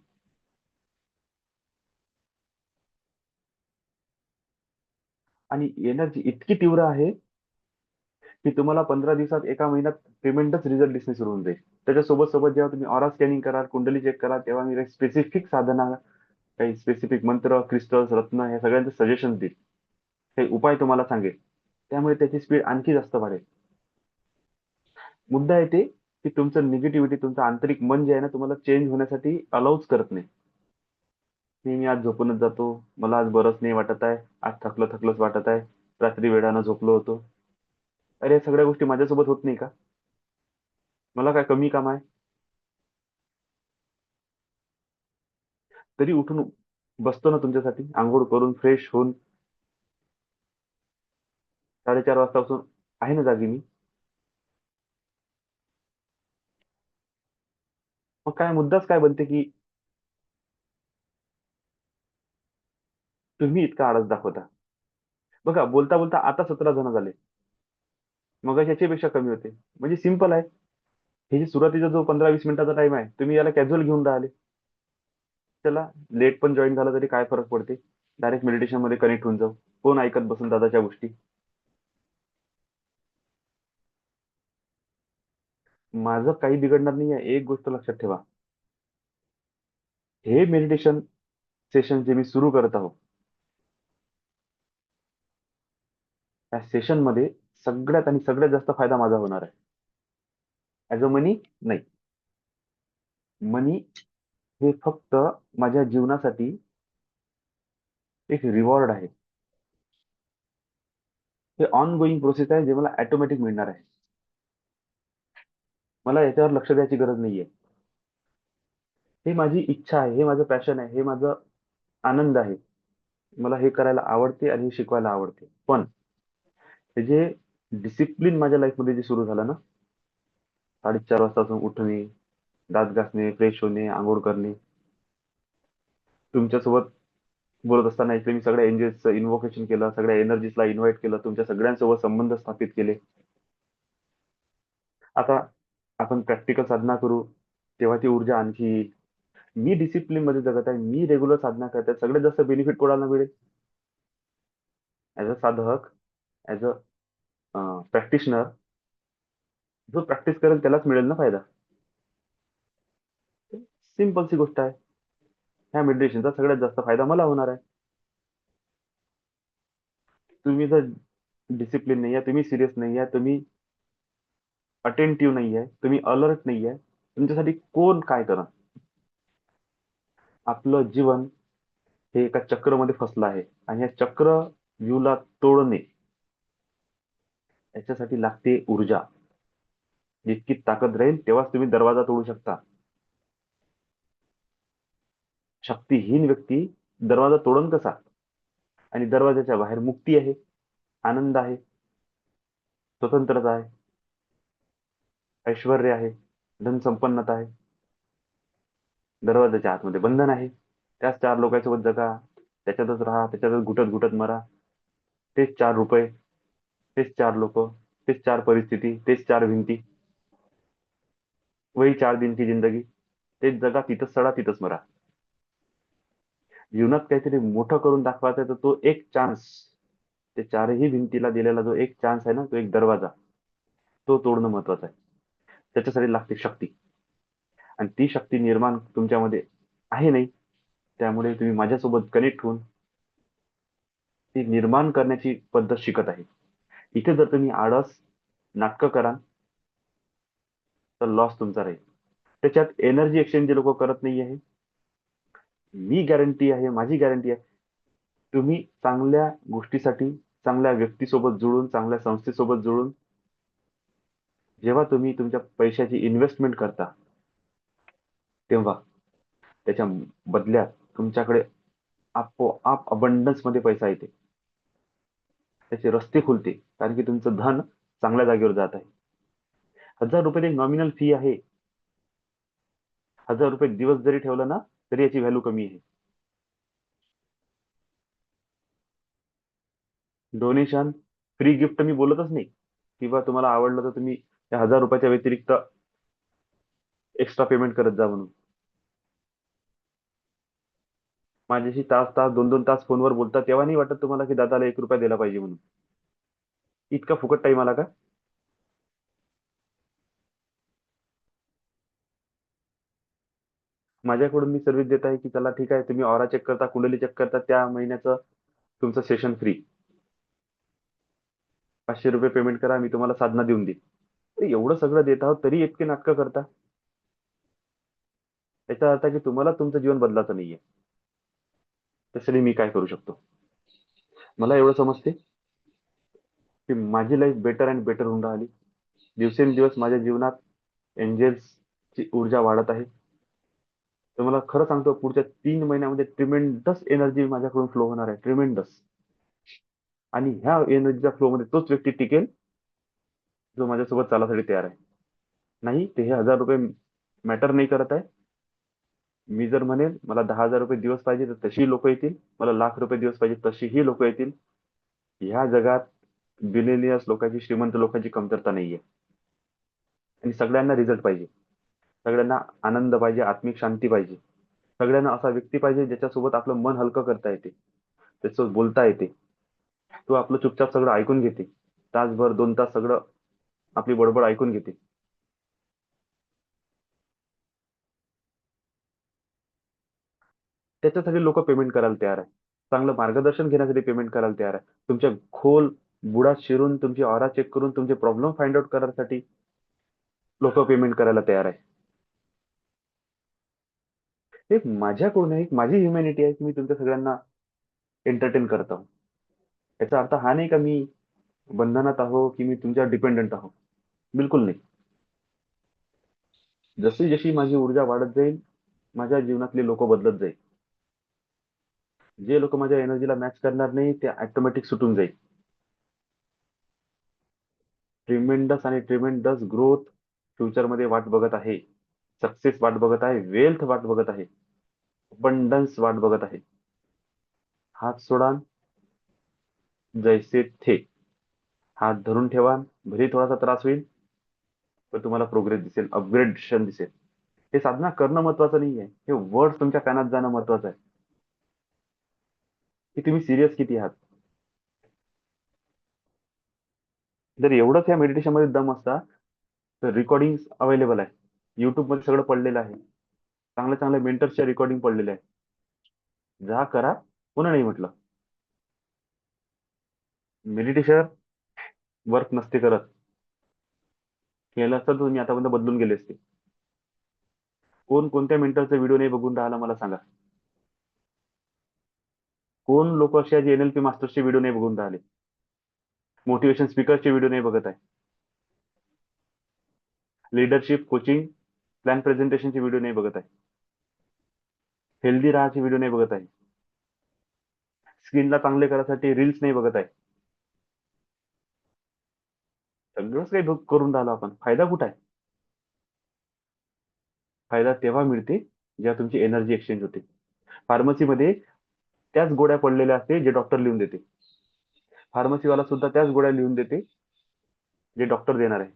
आणि एनर्जी इतकी तीव्र आहे की तुम्हाला 15 दिवसात, एका महिन्यात पेमेंटच रिझल्ट दिसणे सुरू होऊन जाईल. त्याच्यासोबत सोबत जेव्हा तुम्ही ऑरा स्कॅनिंग कराल, कुंडली चेक कराल, तेव्हा मी काही स्पेसिफिक साधना, काही स्पेसिफिक मंत्र, क्रिस्टल्स, रत्न ह्या सगळ्यांचं सजेशन देईल. काही उपाय तुम्हाला सांगेल. त्यामुळे त्याची स्पीड आणखी जास्त वाढेल. मुद्दा येते की तुमचं निगेटिव्हिटी, तुमचं आंतरिक मन जे आहे ना, तुम्हाला चेंज होण्यासाठी अलाउच करत नाही. मी आज झोपूनच जातो. मला आज बरंच नाही वाटत आहे. आज थकलंच वाटत आहे. रात्री वेळानं झोपलो होतो. अरे, या सगळ्या गोष्टी माझ्यासोबत होत नाही का? मला काय कमी काम आहे? तरी उठून बसतो ना तुमच्यासाठी. अंघोळ करून, फ्रेश होऊन 4:30 वाजतापासून आहे ना जागी मी. मग काय मुद्दाच काय बनते की तुम्ही इतका आळस दाखवता. बघा, बोलता बोलता आता 17 जण झाले. मग याच्यापेक्षा कमी होते. म्हणजे सिंपल आहे. हे जे सुरुवातीचा जो 15-20 मिनिटाचा टाइम आहे, तुम्ही याला कॅज्युअल घेऊन राहिले. चला, लेट पण जॉईन झाला तरी काय फरक पडते. डायरेक्ट मेडिटेशन मध्ये कनेक्ट होऊन जाऊ. कोण ऐकत बसून दादाच्या गोष्टी. माझं काही बिघडणार नाही आहे. एक गोष्ट लक्षात ठेवा. हे मेडिटेशन सेशन जे मी सुरू करत आहोत, त्या सेशन मध्ये सगळ्यात आणि सगळ्यात जास्त फायदा माझा होणार आहे. ऍज अ मनी नाही. मनी हे फक्त माझ्या जीवनासाठी एक रिवॉर्ड आहे. हे ऑन गोईंग प्रोसेस आहे, जे मला ऑटोमॅटिक मिळणार आहे. मला याच्यावर लक्ष द्यायची गरज नाहीये. हे माझी इच्छा आहे, हे माझं पॅशन आहे, हे माझं आनंद आहे. मला हे करायला आवडते आणि हे शिकवायला आवडते. पण हे जे डिसिप्लिन माझ्या लाईफमध्ये जे सुरू झालं ना, 4:30 वाजतापासून उठणे, दात घासणे, फ्रेश होणे, आंघोळ करणे, तुमच्यासोबत बोलत असताना इथे मी सगळ्या एंजल्सचं इन्व्होकेशन केलं, सगळ्या एनर्जीजला इन्व्हाइट केलं, तुमच्या सगळ्यांसोबत संबंध स्थापित केले. आता आपण प्रॅक्टिकल साधना करू, तेव्हा ती ऊर्जा आणखी येईल. मी डिसिप्लिन मध्ये जगत आहे, मी रेग्युलर साधना करत आहे. सगळ्यात जास्त बेनिफिट कोणाला मिळेल? ऍज अ साधक, ऍज अ प्रॅक्टिशनर, जो प्रॅक्टिस करेल त्यालाच मिळेल ना फायदा. सिंपल सी गोष्ट आहे. ह्या मेडिटेशनचा सगळ्यात जास्त फायदा मला होणार आहे. तुम्ही जर डिसिप्लिन नाही आहे, तुम्ही सिरियस नाही आहे, तुम्ही अटेंटिव्ह नाही आहे, तुम्ही अलर्ट नाही आहे, तुमच्यासाठी कोण काय करा. आपलं जीवन हे एका चक्रमध्ये फसलं आहे आणि या चक्र व्यूला तोडणे, याच्यासाठी लागते ऊर्जा. जितकी ताकद राहील तेव्हाच तुम्ही दरवाजा तोडू शकता. शक्तिहीन व्यक्ती दरवाजा तोडन कसा? आणि दरवाजाच्या बाहेर मुक्ती आहे, आनंद आहे, स्वतंत्रता आहे, ऐश्वर्य आहे, धनसंपन्नता आहे. दरवाजाच्या आतमध्ये बंधन आहे. त्याच 4 लोकांसोबत जगा, त्याच्यातच राहा, त्याच्यातच घुटत घुटत मरा. तेच 4 रुपये, तेच 4 लोक, तेच 4 परिस्थिती, तेच 4 भिंती. वही 4 दिन की जिंदगी. तेच जगा, तिथंच सडा, तिथंच मरा. जीवनात काहीतरी मोठं करून दाखवायचं आहे, तर तो एक चान्स, ते 4ही भिंतीला दिलेला जो एक चान्स आहे ना, तो एक दरवाजा, तो तोडणं महत्वाचं आहे. त्याच्यासाठी लागते शक्ती. आणि ती शक्ती निर्माण तुमच्यामध्ये आहे नाही. त्यामुळे तुम्ही माझ्यासोबत कनेक्ट होऊन ती निर्माण करण्याची पद्धत शिकत आहे. इथे जर तुम्ही आळस, नाटकं कराल, तर लॉस तुमचा राहील. त्याच्यात एनर्जी एक्सचेंज जे लोक करत नाही आहे, मी गॅरंटी आहे, माझी गॅरंटी आहे, तुम्ही चांगल्या गोष्टीसाठी, चांगल्या व्यक्तीसोबत जुळून, चांगल्या संस्थेसोबत जुळून, जेव्हा तुम्ही तुमच्या पैशाची इन्व्हेस्टमेंट करता, तेव्हा त्याच्या बदल्यात तुमच्याकडे आपोआप अबंडन्स मध्ये पैसा येते. त्याचे रस्ते खुलते. कारण की तुमचं धन चांगल्या जागेवर जात आहे. 1,000 रुपये एक नॉमिनल फी आहे. 1,000 रुपये दिवस जरी ठेवलं ना, तरी याची व्हॅल्यू कमी आहे. डोनेशन, फ्री गिफ्ट मी बोलतच नाही. किंवा तुम्हाला आवडलं तर तुम्ही त्या 1,000 रुपयाच्या व्यतिरिक्त एक्स्ट्रा पेमेंट करत जा म्हणून. माझ्याशी तास तास 2-2 तास फोनवर बोलता, तेव्हा नाही वाटत तुम्हाला की दादाला 1 रुपया दिला पाहिजे म्हणून? इतका फुकट टाईम आला का? माझ्याकडून मी सर्व्हिस देत आहे की चला ठीक आहे, तुम्ही ऑरा चेक करता, कुंडली चेक करता, त्या महिन्याचं तुमचं सेशन फ्री. ₹500 पेमेंट करा, मी तुम्हाला साधना देऊन देईन. तर एवढं सगळं देत आहोत तरी इतके नाटकं करता. याचा अर्थ आहे की तुम्हाला तुमचं जीवन बदलायचं नाहीये. त्यासाठी मी काय करू शकतो? मला एवढं समजते की माझी लाईफ बेटर अँड बेटर होऊन राहिली. दिवसेंदिवस माझ्या जीवनात एंजेल्सची ऊर्जा वाढत आहे. तर मला खरं सांगतो, पुढच्या 3 महिन्यामध्ये ट्रिमेंडस एनर्जी माझ्याकडून फ्लो होणार आहे. ट्रिमेंडस. आणि ह्या एनर्जीच्या फ्लोमध्ये तोच व्यक्ती टिकेल जो माझ्यासोबत चालायसाठी तयार आहे. नाही, ते हे ₹1000 मॅटर नाही करत आहे. मी जर म्हणेल मला ₹10,000 दिवस पाहिजे, तर तशीही लोकं येतील. मला ₹1,00,000 दिवस पाहिजे, तशीही लोकं येतील. ह्या जगात बिलिनियर्स लोकांची, श्रीमंत लोकांची कमतरता नाहीये. आणि सगळ्यांना रिझल्ट पाहिजे. सगळ्यांना आनंद पाहिजे, आत्मिक शांती पाहिजे. सगळ्यांना असा व्यक्ती पाहिजे ज्याच्यासोबत आपलं मन हलकं करता येते. त्याच्यासोबत बोलता येते. तो आपलं चुपचाप सगळं ऐकून घेते. तासभर, 2 तास सगळं आपली बडबड ऐकून घेते. त्याच्यासाठी लोकं पेमेंट करायला तयार आहे. चांगलं मार्गदर्शन घेण्यासाठी पेमेंट करायला तयार आहे. तुमच्या खोल बुडात शिरून, तुमची ऑरा चेक करून, तुमचे प्रॉब्लेम फाइंड आउट करण्यासाठी लोकं पेमेंट करायला तयार आहे. एक माझ्याकडून एक माझी ह्युमॅनिटी आहे की मी तुमच्या सगळ्यांना एंटरटेन करत आहो. याचा अर्थ हा नाही का मी बंधनात आहो की मी तुमच्यावर डिपेंडंट आहो. बिलकुल नाही. जशी जशी माझी ऊर्जा वाढत जाईल, माझ्या जीवनातले लोक बदलत जाईल. जे लोक माझ्या एनर्जीला मॅच करणार नाही ते ऑटोमॅटिक सुटून जाईल. ट्रिमेंडस आणि ट्रिमेंडस ग्रोथ फ्युचरमध्ये वाट बघत आहे. सक्सेस वाट बघत आहे. वेल्थ वाट बघत आहे. अबंडन्स वाट बघत आहे. हात सोडा, जैसे थे. हात धरून ठेवा. भले थोडासा त्रास होईल, पण तुम्हाला प्रोग्रेस दिसेल, अपग्रेडेशन दिसेल. हे साधना करणं महत्वाचं नाहीये. हे वर्ड तुमच्या कानात जाणं महत्वाचं आहे. की तुम्ही सिरियस किती आहात. जर एवढंच या मेडिटेशनमध्ये दम असता, तर रेकॉर्डिंग अवेलेबल आहे. YouTube मध्ये सगळं पडलेलं आहे. चांगल्या चांगल्या मेंटर्सच्या रेकॉर्डिंग पडलेल्या आहे. जा करा. कोणी नाही म्हटलं. मेडिटेशन वर्क नसते करत. केलं असतं तर तुम्ही आतापर्यंत बदलून गेले असते. कोण कोणत्या मेंटरचा व्हिडिओ नाही बघून राहिला मला सांगा. कोण लोक असे जे NLP मास्टर्सचे व्हिडिओ नाही बघून राहिले. मोटिवेशन स्पीकरचे व्हिडिओ नाही बघत आहे. लीडरशिप कोचिंग प्लॅन प्रेझेंटेशनचे व्हिडिओ नाही बघत आहे. हेल्दी राहायचे व्हिडिओ नाही बघत आहे. स्किनला चांगले करायसाठी रील्स नाही बघत आहे. सगळंच काही करून राहिलो आपण. फायदा कुठे आहे? फायदा तेव्हा मिळते जेव्हा तुमची एनर्जी एक्सचेंज होते. फार्मसीमध्ये त्याच गोळ्या पडलेल्या असते जे डॉक्टर लिहून देते. फार्मसीवाला सुद्धा त्याच गोळ्या लिहून देते जे डॉक्टर देणार आहे.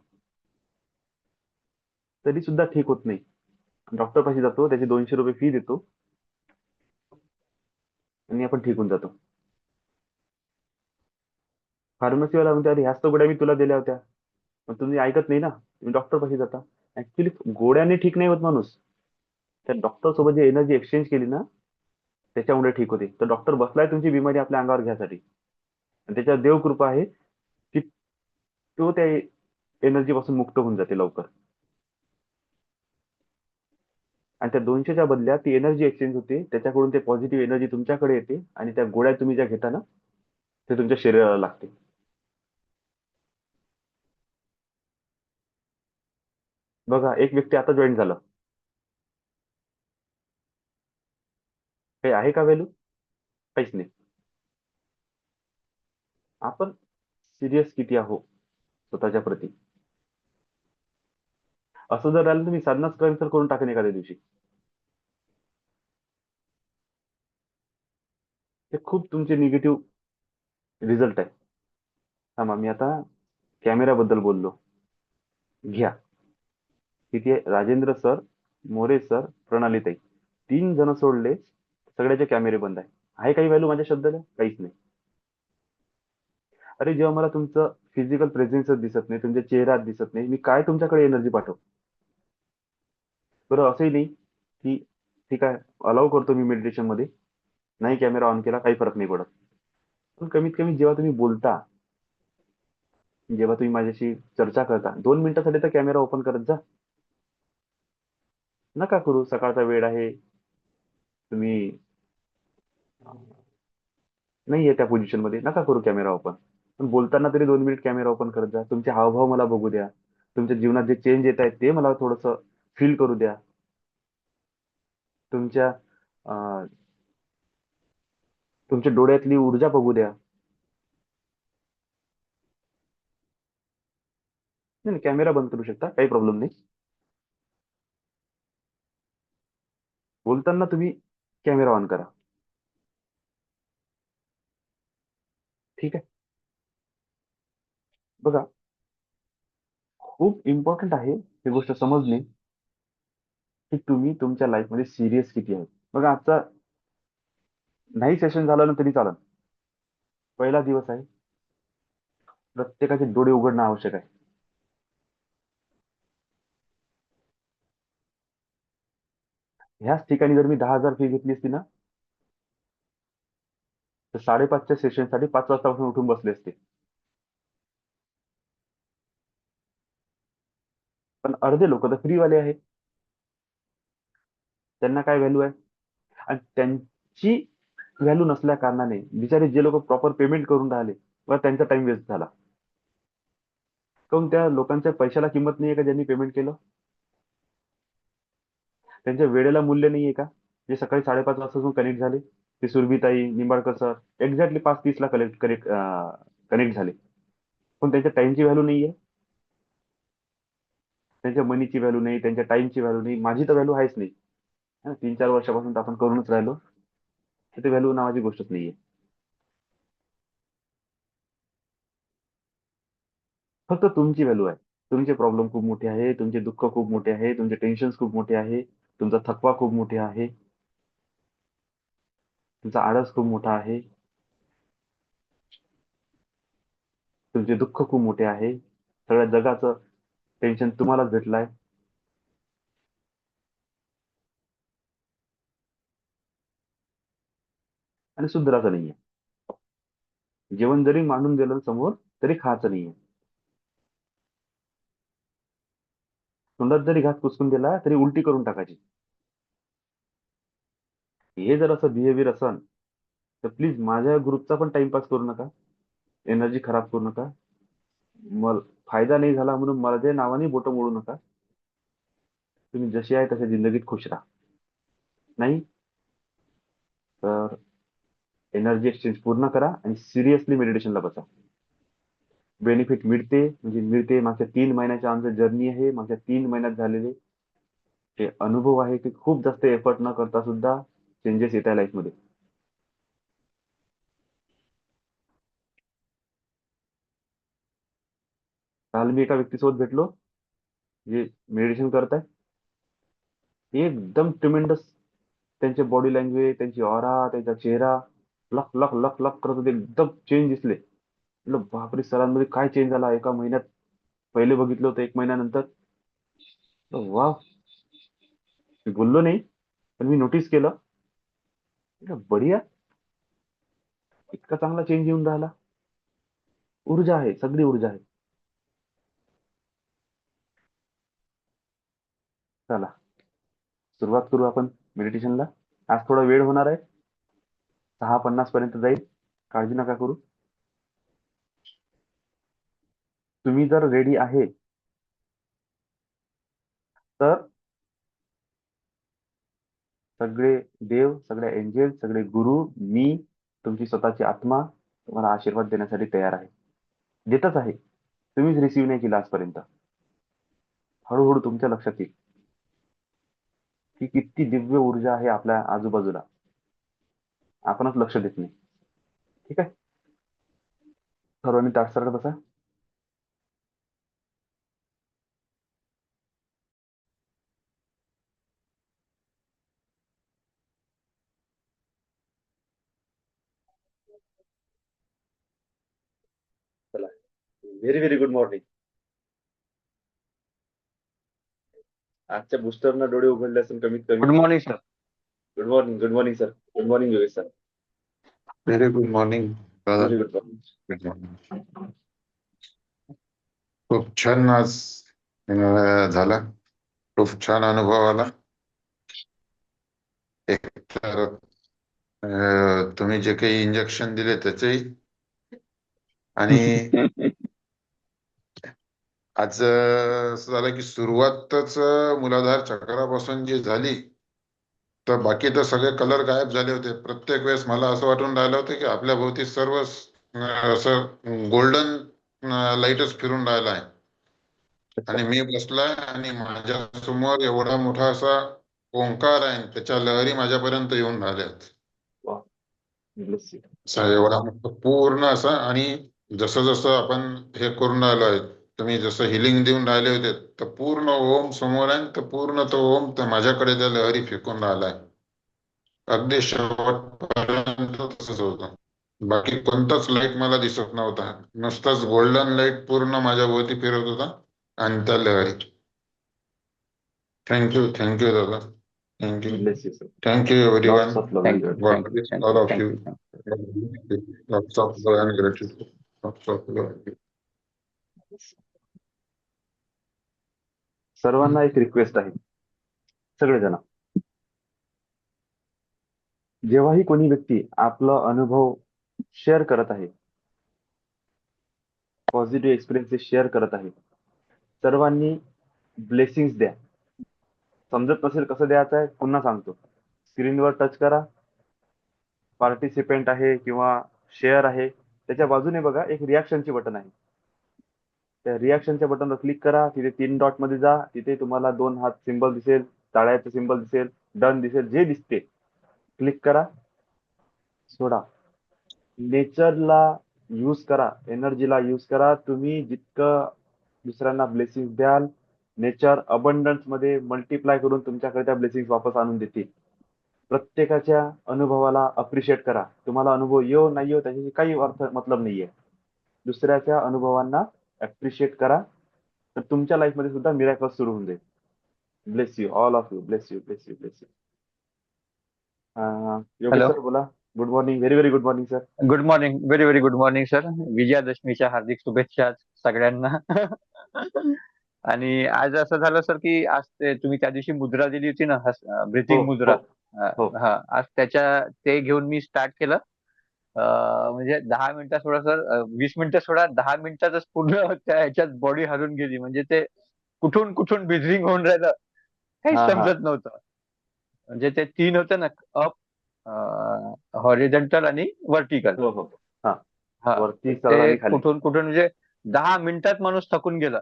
तरी सुद्धा ठीक होत नाही. डॉक्टर पाशी जातो, त्याचे ₹200 फी देतो आणि आपण ठीक होऊन जातो. फार्मसीवाला म्हणते, "अरे ह्याच तर गोळ्या मी तुला दिल्या होत्या." पण तुम्ही ऐकत नाही ना. तुम्ही डॉक्टर पाशी जाता. ऍक्च्युली गोळ्याने ठीक नाही होत माणूस. त्या डॉक्टर सोबत जे एनर्जी एक्सचेंज केली ना, त्याच्यामुळे ठीक होते. तर डॉक्टर बसलाय तुमची बिमारी आपल्या अंगावर घ्यायसाठी. आणि त्याच्यावर देवकृपा आहे की तो त्या एनर्जी पासून मुक्त होऊन जाते लवकर. आणि त्या 200च्या बदल्यात ती एनर्जी एक्सचेंज होते. त्याच्याकडून ते पॉझिटिव्ह एनर्जी तुमच्याकडे येते आणि त्या गोळ्या तुम्ही ज्या घेता ना, ते तुमच्या शरीराला लागते. बघा, एक व्यक्ती आता जॉईन झालं. काही आहे का व्हॅल्यू? काहीच नाही. आपण सिरियस किती आहो स्वतःच्या प्रती. असं जर राहिलं तर मी साधनाच कॅन्सल करून टाकेन एखाद्या दिवशी. ते खूप तुमचे निगेटिव्ह रिझल्ट आहे. थांबा, मी आता कॅमेराबद्दल बोललो. घ्या. तिथे राजेंद्र सर, मोरे सर, प्रणालीताई 3 जण सोडले. सगळ्याचे कॅमेरे बंद आहे काही व्हॅल्यू माझ्या शब्दाला? काहीच नाही. अरे जेव्हा मला तुमचं फिजिकल प्रेझेन्सच दिसत नाही, तुमच्या चेहऱ्यात दिसत नाही, मी काय तुमच्याकडे एनर्जी पाठवू? बरं असंही नाही की ठीक आहे, अलाउ करतो मी मेडिटेशन मध्ये, नाही कॅमेरा ऑन केला काही फरक नाही पडत. पण कमीत कमी जेव्हा तुम्ही बोलता, जेव्हा तुम्ही माझ्याशी चर्चा करता, 2 मिनिटासाठी तर कॅमेरा ओपन करत जा. नका करू, सकाळचा वेळ आहे, तुम्ही नाहीये त्या पोझिशन मध्ये, नका करू कॅमेरा ओपन. पण बोलताना तरी 2 मिनिट कॅमेरा ओपन करत जा. तुमचे हावभाव मला बघू द्या. तुमच्या जीवनात जे चेंज येत आहेत ते मला थोडंसं फील करू द्या. तुमच्या अं, तुमच्या डोळ्यातली ऊर्जा बघू द्या. नाही, कॅमेरा बंद करू शकता, काही प्रॉब्लेम नाही. बोलताना तुम्ही कॅमेरा ऑन करा. ठीक आहे? बघा, खूप इम्पॉर्टंट आहे ही गोष्ट समजणे, की तुम्ही तुमच्या लाईफमध्ये सिरियस किती आहे. बघा, आजचा नाही सेशन झालं ना तरी चालेल. पहिला दिवस आहे. प्रत्येकाचे डोळे उघडणं आवश्यक आहे. ह्याच ठिकाणी जर मी 10,000 फी घेतली असती ना, तर 5:30च्या सेशनसाठी 5 वाजतापासून उठून बसले असते. पण अर्धे लोक तर फ्रीवाले आहेत. त्यांना काय व्हॅल्यू आहे? आणि त्यांची व्हॅल्यू नसल्या कारणाने बिचारे जे लोक प्रॉपर पेमेंट करून राहिले, व त्यांचा टाइम वेस्ट झाला. काहून त्या लोकांच्या पैशाला किंमत नाहीये का ज्यांनी पेमेंट केलं? त्यांच्या वेळेला मूल्य नाहीये का? जे सकाळी 5:30 वाजतापासून कनेक्ट झाले, ते सुरभीताई निंबाळकर सर एक्झॅक्टली 5:30 ला कनेक्ट झाले. पण त्यांच्या टाइमची व्हॅल्यू नाहीये, त्यांच्या मनीची व्हॅल्यू नाही, त्यांच्या टाइमची व्हॅल्यू नाही. माझी तर व्हॅल्यू आहेच नाही. 3-4 वर्षापासून तर आपण करूनच राहिलो. तिथे व्हॅल्यू नावाची गोष्टच नाहीये. फक्त तुमची व्हॅल्यू आहे. तुमचे प्रॉब्लेम खूप मोठे आहे, तुमचे दुःख खूप मोठे आहे, तुमचे टेन्शन खूप मोठे आहे, तुमचा थकवा खूप मोठे आहे, तुमचा आळस खूप मोठा आहे, तुमचे दुःख खूप मोठे आहे. सगळ्या जगाचं टेन्शन तुम्हालाच भेटलंय आणि सुधराचं नाहीये. जेवण जरी मांडून दिलं समोर तरी खायचं नाहीये. तोंडात जरी घास पुसकून दिला तरी उलटी करून टाकायची. हे जर असं बिहेवियर असन, तर प्लीज माझ्या ग्रुपचा पण टाइमपास करू नका. एनर्जी खराब करू नका. मग फायदा नाही झाला म्हणून माझ्या नावाने बोटं मोडू नका. तुम्ही जसे आहे तसे जिंदगीत खुश राहा. नाही तर एनर्जी एक्सचेंज पूर्ण करा आणि सिरियसली मेडिटेशनला बसा. बेनिफिट मिळते म्हणजे मिळते. मागच्या 3 महिन्याच्या आमचं जर्नी आहे. मागच्या 3 महिन्यात झालेले ते अनुभव आहे की खूप जास्त एफर्ट न करता सुद्धा चेंजेस येत आहे लाईफमध्ये. काल मी एका व्यक्तीसोबत भेटलो, जे मेडिटेशन करत आहे. एकदम ट्रिमेंडस त्यांचे बॉडी लँग्वेज, त्यांची ऑरा, त्यांचा चेहरा लख लख लख लख करत होते. एकदम चेंज दिसले. म्हटलं बापरे, सरांमध्ये काय चेंज झाला एका महिन्यात? पहिले बघितलं होतं 1 महिन्यानंतर. वा, मी बोललो नाही, पण मी नोटीस केलं. म्हटलं, बढिया, इतका चांगला चेंज येऊन राहिला. ऊर्जा आहे, सगळी ऊर्जा आहे. चला, सुरुवात करू आपण मेडिटेशनला. आज थोडा वेळ होणार आहे, 6:50 पर्यंत जाईल. काळजी नका करू. तुम्ही जर रेडी आहे तर सगळे देव, सगळे एंजल, सगळे गुरु, मी, तुमची स्वतःची आत्मा तुम्हाला आशीर्वाद देण्यासाठी तयार आहे. देतच आहे. तुम्हीच रिसीव्ह नाही केला आजपर्यंत. हळूहळू तुमच्या लक्षात येईल की किती दिव्य ऊर्जा आहे आपल्या आजूबाजूला. आपणच लक्ष देत नाही. ठीक आहे? सर्वांनी ताट सरळ बसा. चला, व्हेरी व्हेरी गुड मॉर्निंग. आजच्या बुस्टरनं डोळे उघडले असेल कमीत कमी. Good morning sir. Good morning sir. Good morning Yogesh sir. Very good morning. Very good morning. खूप छान आज झाला. खूप छान अनुभव आला. एक तर तुम्ही जे काही इंजेक्शन दिले त्याचेही, आणि आज असं झालं की सुरुवातच मूलाधार चक्रापासून जी झाली, तर बाकी तर सगळे कलर गायब झाले होते. प्रत्येक वेळेस मला असं वाटून राहिलं होतं की आपल्या भोवती सर्व असं गोल्डन लाईटच फिरून राहिला आहे. आणि मी बसलाय आणि माझ्या समोर एवढा मोठा असा ओंकार आहे, त्याच्या लहरी माझ्यापर्यंत येऊन राहिल्यात. वा, bless you. असा एवढा मोठा पूर्ण असा. आणि जसं जसं आपण हे करून राहिलो आहे, तुम्ही जसं हिलिंग देऊन राहिले होते, तर पूर्ण ओम समोर आहे, तर पूर्ण तो ओम तर माझ्याकडे त्या लहरी फेकून राहिलाय. अगदी शेवटपर्यंत तसंच होतं. बाकी कोणताच लाईट मला दिसत नव्हता, नुसताच गोल्डन लाईट पूर्ण माझ्या भोवती फिरत होता आणि त्या लहरी. थँक्यू दादा. Thank you. Bless you, sir. Thank you everyone. Lots of love and God gratitude. bless all of you. Lots of love and gratitude. Lots of love. सर्वांना एक रिक्वेस्ट आहे, सगळेजण, जेव्हाही कोणी व्यक्ती आपला अनुभव शेअर करत आहे, पॉझिटिव्ह एक्सपिरियन्सेस शेअर करत आहे, सर्वांनी ब्लेसिंग्स द्या. समजत नसेल कसं द्यायचं आहे, पुन्हा सांगतो. स्क्रीनवर टच करा, पार्टिसिपेंट आहे किंवा शेअर आहे, त्याच्या बाजूने बघा एक रिॲक्शनचे बटन आहे. त्या रिॲक्शनच्या बटनवर क्लिक करा. तिथे 3 डॉट मध्ये जा. तिथे तुम्हाला 2 हात सिंबल दिसेल, टाळ्याचं सिंबल दिसेल, डन दिसेल, जे दिसते क्लिक करा. सोडा. नेचरला यूज करा, एनर्जीला यूज करा. तुम्ही जितकं दुसऱ्यांना ब्लेसिंग द्याल, नेचर अबंडन्स मध्ये मल्टिप्लाय करून तुमच्याकडे त्या ब्लेसिंग वापस आणून देतील. प्रत्येकाच्या अनुभवाला अप्रिशिएट करा. तुम्हाला अनुभव येऊ नाही येऊ त्याच्याशी काही अर्थ मतलब नाहीये. दुसऱ्याच्या अनुभवांना अप्रिशिएट करा, तर तुमच्या लाईफ मध्ये सुद्धा मिरॅकल्स सुरू होऊन जाईल. Bless you all of you. Bless you, bless you, bless you. Yogesh Hello. Sir बोला. Good morning. Very very good morning sir. Good morning. Very very good morning sir. विजयादशमीच्या हार्दिक शुभेच्छा सगळ्यांना. आणि आज असं झालं सर की आज तुम्ही त्या दिवशी मुद्रा दिली होती ना, ब्रिथिंग हो, मुद्रा. हो. हा, आज ते घेऊन मी स्टार्ट केलं. म्हणजे 10 मिनिटात सोडा सर, 20 मिनिटं सोडा, 10 मिनिटातच पूर्ण त्या ह्याच्यात बॉडी हरून गेली. म्हणजे ते कुठून कुठून ब्रिथिंग होऊन राहिलं काहीच हा हा समजत नव्हतं. म्हणजे ते 3 होते ना, अप, हॉरिझॉन्टल आणि व्हर्टिकल. हो हो हा. हा, वरती तर सरळ ते आणि खाली. कुठून कुठून म्हणजे 10 मिनिटात माणूस थकून गेला.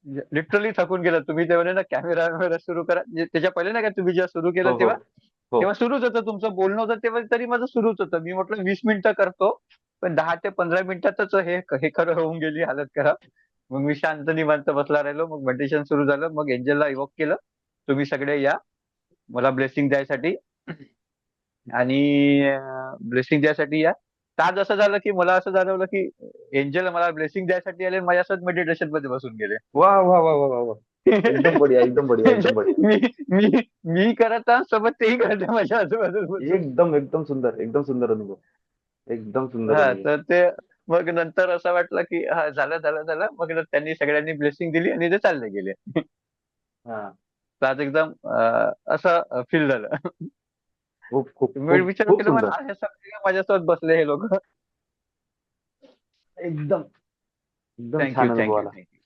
लिटरली थकून गेला. तुम्ही ते म्हणे ना कॅमेरा सुरू करा, त्याच्या पहिले नाही का तुम्ही जेव्हा सुरू केलं हो हो तेव्हा हो तेव्हा सुरूच होतं तुमचं बोलणं होतं तेव्हा, तरी माझं सुरूच होतं. मी म्हटलं 20 मिनिटं करतो, पण 10 ते 15 मिनिटातच हे खरं होऊन गेली हालत खराब. मग मी शांत निवांत बसला राहिलो. मग मेडिटेशन सुरू झालं. मग एंजलला इव्होक केलं, तुम्ही सगळे या मला ब्लेसिंग द्यायसाठी. आणि ब्लेसिंग द्यायसाठी या. तर आज असं झालं की मला असं जाणवलं की एंजल मला ब्लेसिंग द्यायसाठी आले, माझ्यासोबत मेडिटेशन मध्ये बसून गेले. वा वा वा वा वा वा. एकदम बढिया, एकदम बढिया, एकदम बढिया. मी मी मी करत आहे सोबत तेही करते माझ्या आजूबाजूला बसून. एकदम एकदम सुंदर, एकदम सुंदर अनुभव. एकदम सुंदर हा, अनुभव. तर ते मग नंतर असं वाटलं की हा झालं झालं झालं. मग त्यांनी सगळ्यांनी ब्लेसिंग दिली आणि ते चालले गेले. हा. तर आज एकदम असं फील झालं. खूप खूप मी खूप विचार खूप केला, मला सुंदर. आज हे सगळे माझ्यासोबत बसले हे लोक. एकदम एकदम थँक्यू छान अनुभव थँक्यू आला. थँक्यू.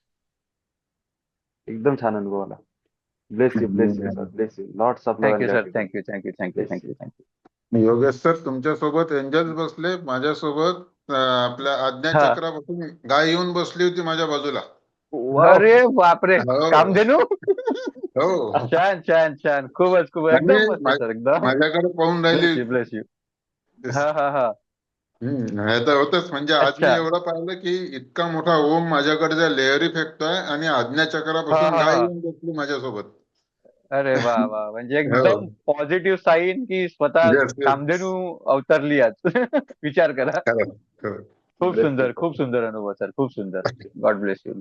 एकदम छान अनुभव आला. Bless you sir. Bless you. Lots of love and thank you sir. Gratitude. Thank you thank you thank you bless you. Thank you thank you. Yogesh sir, तुमच्यासोबत एंजल्स बसले, माझ्यासोबत आपल्या हा, आज्ञाचक्रापासून गाय येऊन बसली होती माझ्या बाजूला. वाव. अरे बापरे, हो कामधेनू. हो. छान छान छान, खूपच खूप, म्हणजे एकदम मस्त सर, एकदम. माझ्याकडे पाहून राहिली ब्लेस यू होती. Bless you. हा हा हा. हे तर होतच. म्हणजे आज मी अच्छा. एवढं पाहिलं की इतका मोठा ओम माझ्याकडे त्या लेहरी फेकतोय आणि हा आज्ञाचक्रापासून हा गाय हा. येऊन बसली माझ्यासोबत. अरे वा वा, म्हणजे हो. एकदम पॉझिटिव्ह साईन की स्वतः Yes, yes. कामधेनू अवतरली आज. विचार करा. खरं, खरं. खूप सुंदर अनुभव सर, खूप सुंदर. God bless you.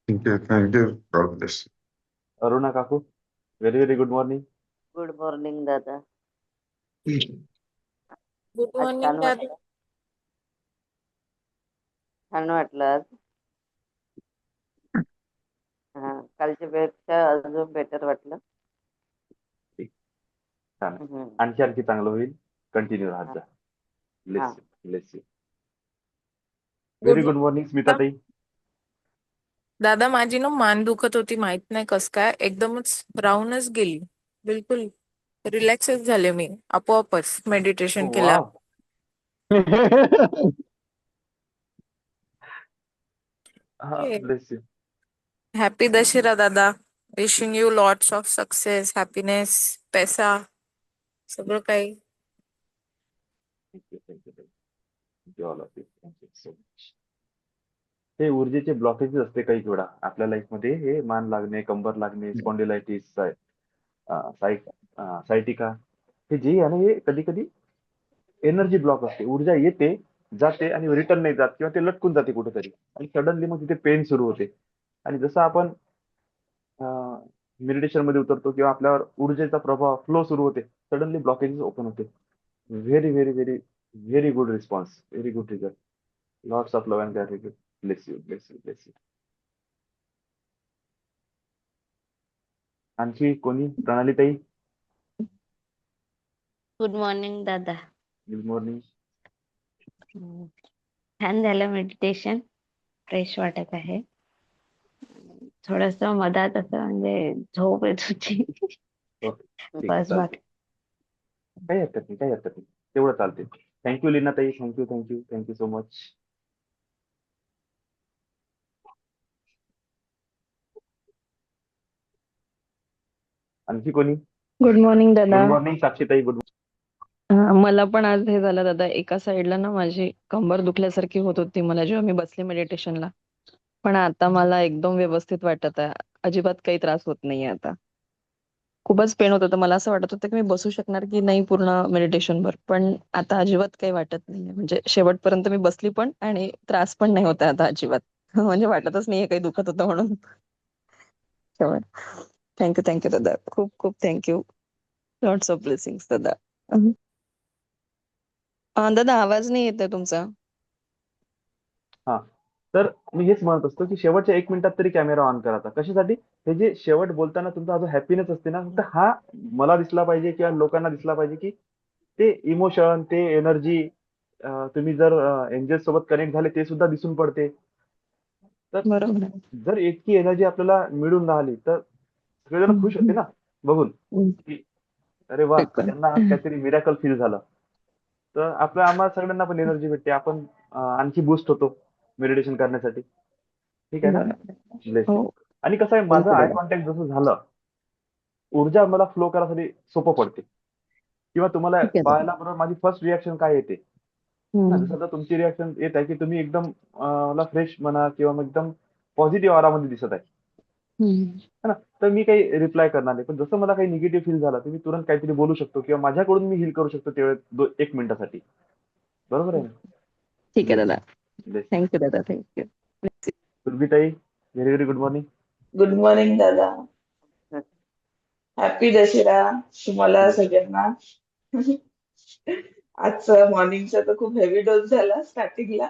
Thank you. God bless. Aruna काकू, very very good morning. Good morning दादा. गुड आज मॉर्निंग छान दादा. वाटलं. छान वाटलं आज. हा, कालच्या पेक्षा अजून बेटर वाटलं. छान. हम्म. आणखी आणखी चांगलं होईल. कंटिन्यू राहत जा. ब्लेस हा. You, bless you. Very good good morning Smita ताई. दादा, माझी ना मान दुखत होती, माहित नाही कस काय एकदमच राहूनच गेली. बिलकुल रिलॅक्सच झाले मी आपोआपच मेडिटेशन केल्या. वाव. हा, ब्लेस यू. हॅपी दशेरा दादा. Wishing you lots of success, happiness, पैसा, सगळं काही. Thank you thank you thank you all of you. Thank you so much. हे ऊर्जेचे ब्लॉकेजेस असते काही वेळा आपल्या लाईफमध्ये. हे मान लागणे, कंबर लागणे, स्पॉन्डिलायटिस, सायटिका, हे जे आहे ना, हे कधी कधी एनर्जी ब्लॉक असते. ऊर्जा येते, जाते आणि रिटर्न नाही जात, किंवा ते लटकून जाते कुठेतरी, आणि सडनली मग तिथे पेन सुरू होते. आणि जसं आपण मेडिटेशन मध्ये उतरतो किंवा आपल्यावर ऊर्जेचा प्रभाव फ्लो सुरू होते, सडनली ब्लॉकेजेस ओपन होते. Very very very very good response, very good result. Lots of love and gratitude. Bless you, bless you, bless you. आणखी कोणी? प्रणाली ताई, गुड मॉर्निंग दादा. Good morning. छान झालं मेडिटेशन. फ्रेश वाटत आहे. थोडस मधात असं म्हणजे झोप येत होती. ओके, ठीक आहे, बस चालते. बाकी काही हरकत नाही, काही हरकत नाही, तेवढं चालते. थँक्यू लीना ताई, thank you thank you thank you so much. आणखी कोणी? गुड मॉर्निंग दादा. गुड मॉर्निंग साक्षी ताई, गुड. मला पण आज हे झालं दादा, एका साईडला ना माझी कंबर दुखल्यासारखी होत होती मला जेव्हा मी बसले मेडिटेशनला. पण आता मला एकदम व्यवस्थित वाटत आहे. अजिबात काही त्रास होत नाहीये आता. खूपच पेन होत होतं, मला असं वाटत होतं की मी बसू शकणार की नाही पूर्ण मेडिटेशनवर, पण आता अजिबात काही वाटत नाहीये. म्हणजे शेवटपर्यंत मी बसली पण आणि त्रास पण नाही होत आता अजिबात. म्हणजे वाटतच नाहीये काही दुखत होतं म्हणून. शेवट. थँक्यू थँक्यू दादा, खूप खूप थँक्यू. लॉट्स ऑफ ब्लेसिंग्स दादा. दादा, आवाज नाही येत आहे तुमचा. हा, तर मी हेच म्हणत असतो की शेवटच्या 1 मिनिटात तरी कॅमेरा ऑन करायचा. कशासाठी? हे जे शेवट बोलताना तुमचा जो हॅपीनेस असते ना, फक्त हा मला दिसला पाहिजे किंवा लोकांना दिसला पाहिजे की ते इमोशन, ते एनर्जी, तुम्ही जर एंजल्स सोबत कनेक्ट झाले, ते सुद्धा दिसून पडते. तर बरोबर आहे. जर इतकी एनर्जी आपल्याला मिळून राहिली, तर सगळेजण खुश होते ना बघून, की अरे वा, बिलकुल. त्यांना आज काहीतरी मिरॅकल फील झालं. तर आम्हाला सगळ्यांना पण एनर्जी भेटते. आपण आणखी बूस्ट होतो मेडिटेशन करण्यासाठी. ठीक आहे ना? बरोबर. Bless you. हो. आणि कसं आहे, माझं थँक्यू आय दादा. कॉन्टॅक्ट जसं झालं, ऊर्जा मला फ्लो करायसाठी सोपं पडते. किंवा तुम्हाला ठीक आहे दादा. पाहायला बरोबर माझी फर्स्ट रिॲक्शन काय येते ना, जसं आता तुमची रिॲक्शन येत आहे की तुम्ही एकदम मला फ्रेश म्हणा किंवा मग एकदम पॉझिटिव्ह ऑरामध्ये दिसत आहे. हम्म. है ना? तर मी काही रिप्लाय करणार नाही. पण जसं मला काही निगेटिव्ह फील झालं, तर मी तुरंत काहीतरी बोलू शकतो किंवा माझ्याकडून मी हील करू शकतो तेवढ्या 1 मिनिटासाठी. बरोबर आहे ना? ठीक आहे ब्लेस दादा. You, bless you. थँक्यू दादा, थँक्यू. सुरभीताई, very very good morning. Good morning दादा. हॅपी दसरा तुम्हाला सगळ्यांना. आजचं मॉर्निंगचा तर खूप हेवी डोस झाला स्टार्टिंगला.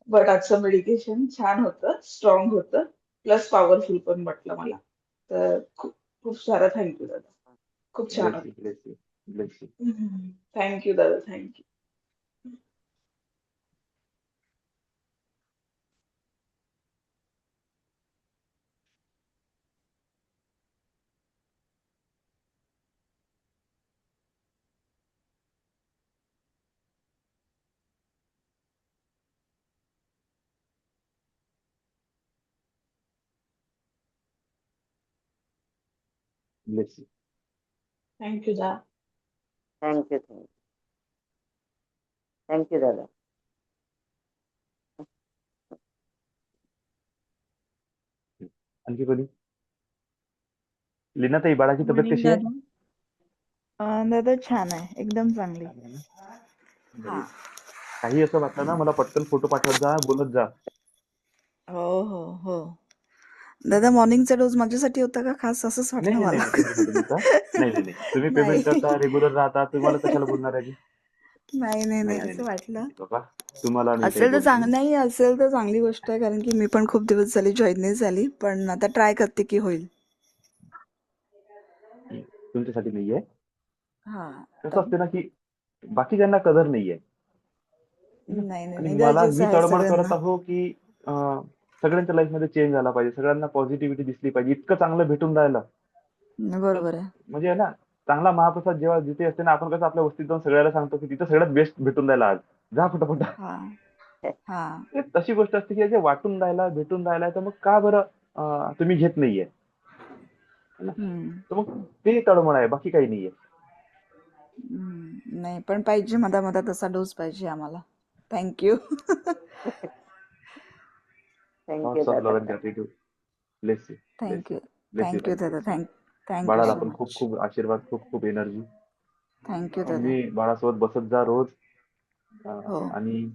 बट आजचं मेडिटेशन छान होतं, स्ट्रॉंग होतं, प्लस पॉवरफुल पण म्हटलं मला. तर खूप खूप सारा थँक्यू दादा. खूप छान ब्लेस यू, होतं. Bless you, bless you. Thank you दादा, थँक्यू. Bless you. थँक्यू दादा. थँक्यू थँक्यू थँक्यू दादा. आणखी कोणी? लीनाताई, बाळाची तब्येत मॉर्निंग कशी आहे? दादा. दादा छान आहे, एकदम चांगली. चांगली आहे ना? हा. बरी. काही असं वाटलं ना, मला पटकन फोटो पाठवत जा, बोलत जा. हो हो हो. दादा मॉर्निंगचा डोस माझ्यासाठी होता का खास, असंच नाही वाटलं नाही मला. नाही नाही, तुमच्यासाठी नव्हता. नाही नाही नाही, तुम्ही पेमेंट नाही करता, रेग्युलर राहता, तुम्हाला कशाला बोलणार आहे मी? नाही नाही नाही, नाही नाही असं नाही वाटलं. नाही बाबा, तुम्हाला नाही काही असेल तर बोलतो मी. नाही असेल तर चांगली गोष्ट आहे, कारण की मी पण खूप दिवस झाली जॉईन नाही झाली, पण आता ट्राय करते की होईल. तुमच्यासाठी नाहीये. हा. कसं असते ना की बाकीच्यांना कदर नाहीये है ना? नाही नाही आणि नाही, मला गरजेचं मी आहे तळमळ सगळ्यांना. करत आहो की सगळ्यांच्या लाईफ मध्ये चेंज झाला पाहिजे, सगळ्यांना पॉझिटिव्हिटी दिसली पाहिजे. इतकं चांगलं भेटून राहिलं तर बरोबर आहे. म्हणजे आहे ना, चांगला महाप्रसाद जेव्हा जिथे असते ना, आपण कसं आपल्या वस्तीत जाऊन सगळ्याला सांगतो की तिथं सगळ्यात बेस्ट भेटून राहिला आज, जा फटाफट. हा हा. तशी गोष्ट असते की जे वाटून राहिला, भेटून राहिला, तर मग का बरं तुम्ही घेत नाहीये है ना? तर मग ते तळमळ आहे, बाकी काही नाहीये. नाही पण पाहिजे, मधा मधा तसा डोस पाहिजे आम्हाला. Thank you. Lots of love and gratitude. Bless you, bless you, thank you bless you, thank you दादा. Bless you. थँक्यू बाळाला सो पण खूप मच. खूप आशीर्वाद, खूप खूप एनर्जी. थँक्यू दादा. मी बाळासोबत बसत जा रोज. हो आणि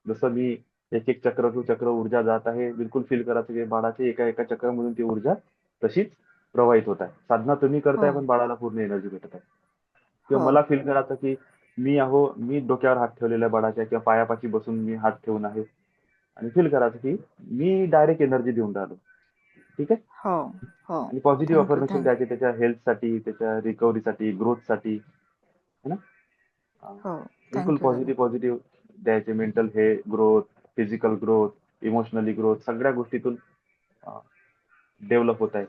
जसं मी एक एक चक्र टू चक्र ऊर्जा जात आहे, बिलकुल फील करायचं की बाळाच्या एका एका चक्रामधून ती ऊर्जा तशीच प्रवाहित होत आहे. साधना तुम्ही हो करताय, पण बाळाला पूर्ण एनर्जी भेटत आहे. किंवा हो मला फील करायचं की मी डोक्यावर हात ठेवलेला आहे बाळाच्या, किंवा पायापाशी बसून मी हात ठेवून आहे, आणि फील करायचं की मी डायरेक्ट एनर्जी देऊन राहिलो. ठीक आहे. हो हो. आणि पॉझिटिव्ह थँक्यू अफर्मेशन थँक्यू. द्यायचे त्याच्या हेल्थसाठी, त्याच्या रिकव्हरीसाठी, ग्रोथसाठी, है ना? हो बिलकुल थँक्यू दादा. पॉझिटिव्ह द्यायचे. मेंटल हे growth, physical growth, emotionally growth, सगळ्या गोष्टीतून डेव्हलप होत आहे.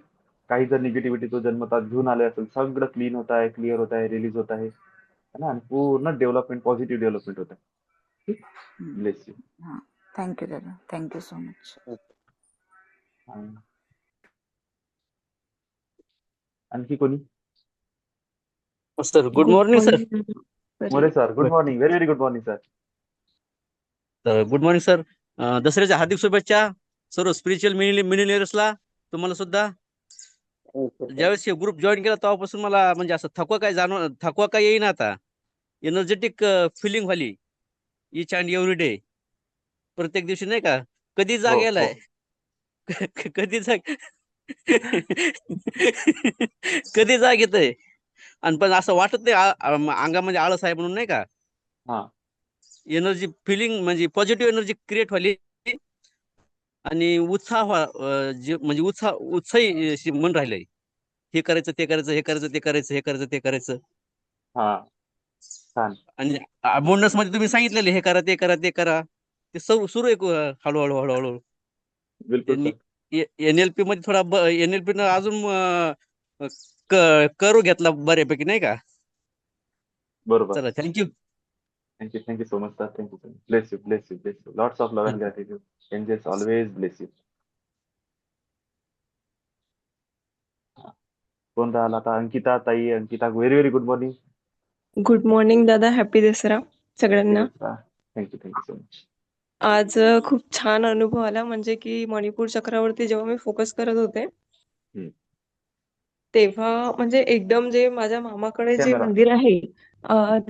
काही जर निगेटिव्हिटी तो जन्मतात घेऊन आले असेल, सगळं क्लीन होत आहे, क्लिअर होत आहे, रिलीज होत आहे है ना? आणि पूर्ण डेव्हलपमेंट, पॉझिटिव्ह डेव्हलपमेंट होत आहे. Bless you. हां थँक्यू दादा. Thank you so much. आणखी कोणी? Sir good morning sir. More sir, good morning. Very very good morning sir. Good morning sir. दसऱ्याच्या हार्दिक शुभेच्छा सर्व स्पिरिच्युअल मिलिनियर्सला, तुम्हाला सुद्धा. ज्यावेळेस हे ग्रुप जॉईन केला तेव्हापासून मला म्हणजे असं थकवा काय येईना आता. Energetic feeling wholly each and every day. प्रत्येक दिवशी नाही का, कधी जाग हो हो. यायलाय कधी जाग कधी जाग येतंय. आणि पण असं वाटत नाही अंगामध्ये आळस आहे म्हणून, नाही का. हा. एनर्जी फिलिंग म्हणजे पॉझिटिव्ह एनर्जी क्रिएट व्हाली, आणि म्हणजे उत्साही मन राहिलंय. हे करायचं, ते करायचं, हे करायचं, ते करायचं, हे करायचं, ते करायचं. हा. छान. आणि बोनस मध्ये तुम्ही सांगितलेले हे करा, ते करा, ते करा. ते सुरू आहे हळूहळू हळूहळू. बिलकुल सर. एनएलपी मध्ये थोडा एनएलपी न अजून करू घेतला बऱ्यापैकी, नाही का. बरोबर. चला, thank you. Thank you so much sir. Thank you so much. Bless you, bless you, bless you. Lots of love and gratitude. Angels always bless you. कोण राहिला आता? अंकिता ताई. Ankita, very very good morning. Good morning दादा. हॅपी दसरा सगळ्यांना. Thank you so much. आज खूप छान अनुभव आला, म्हणजे की मणिपूर चक्रावरती जेव्हा मी फोकस करत होते तेव्हा म्हणजे एकदम जे माझ्या मामाकडे जे कॅमेरा. मंदिर आहे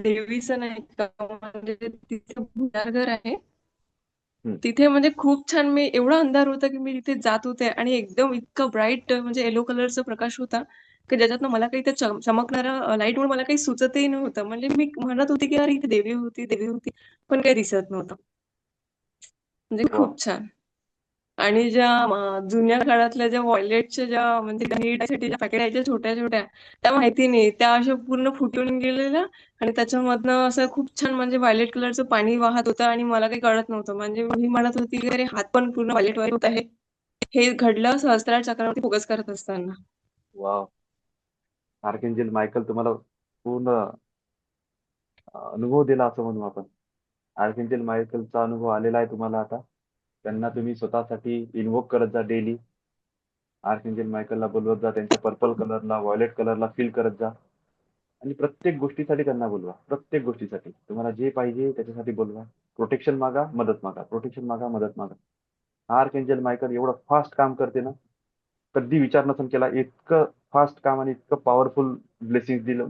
देवीचं नाही का, म्हणजे तिथे भुयार आहे. तिथे म्हणजे खूप छान, मी एवढा अंधार होता की मी तिथे जात होते, आणि एकदम इतकं ब्राईट म्हणजे येलो कलरचा प्रकाश होता की ज्याच्यातनं मला काही त्या चमकणाऱ्या लाईटमुळे मला काही सुचतही नव्हतं. म्हणजे मी म्हणत होती की अरे इथे देवी होती, देवी होती, पण काही दिसत नव्हतं. म्हणजे खूप छान. आणि ज्या जुन्या काळातल्या ज्या वॉयलेटच्या ज्या म्हणजे ज्या पॅकेट यायच्या छोट्या छोट्या, त्या माहिती नाही, त्या अशा पूर्ण फुटून गेलेल्या, आणि त्याच्यामधनं असं खूप छान म्हणजे व्हायलेट कलरचं पाणी वाहत होतं, आणि मला काही कळत नव्हतं. म्हणजे मी म्हणत होती की अरे हात पण पूर्ण व्हायलेट व्हायलेट होत आहे. हे घडलं सहस्त्रार चक्रावरती फोकस करत असताना. वाव. आर्कएंजल मायकल तुम्हाला पूर्ण अनुभव दिला असं म्हणू आपण. आर्कएंजल मायकलचा अनुभव आलेला आहे तुम्हाला आता. त्यांना तुम्ही स्वतःसाठी इन्व्होक करत जा डेली. आर्कएंजल मायकलला बोलवत जा, त्यांच्या पर्पल कलरला, व्हायोलेट कलरला फील करत जा, आणि प्रत्येक गोष्टीसाठी त्यांना बोलवा. प्रत्येक गोष्टीसाठी तुम्हाला जे पाहिजे त्याच्यासाठी बोलवा. प्रोटेक्शन मागा, मदत मागा. प्रोटेक्शन मागा, मदत मागा. आर्कएंजल मायकल एवढं फास्ट काम करते ना, कधी विचार नसेल केला, इतकं फास्ट काम आणि इतकं पॉवरफुल ब्लेसिंग दिलं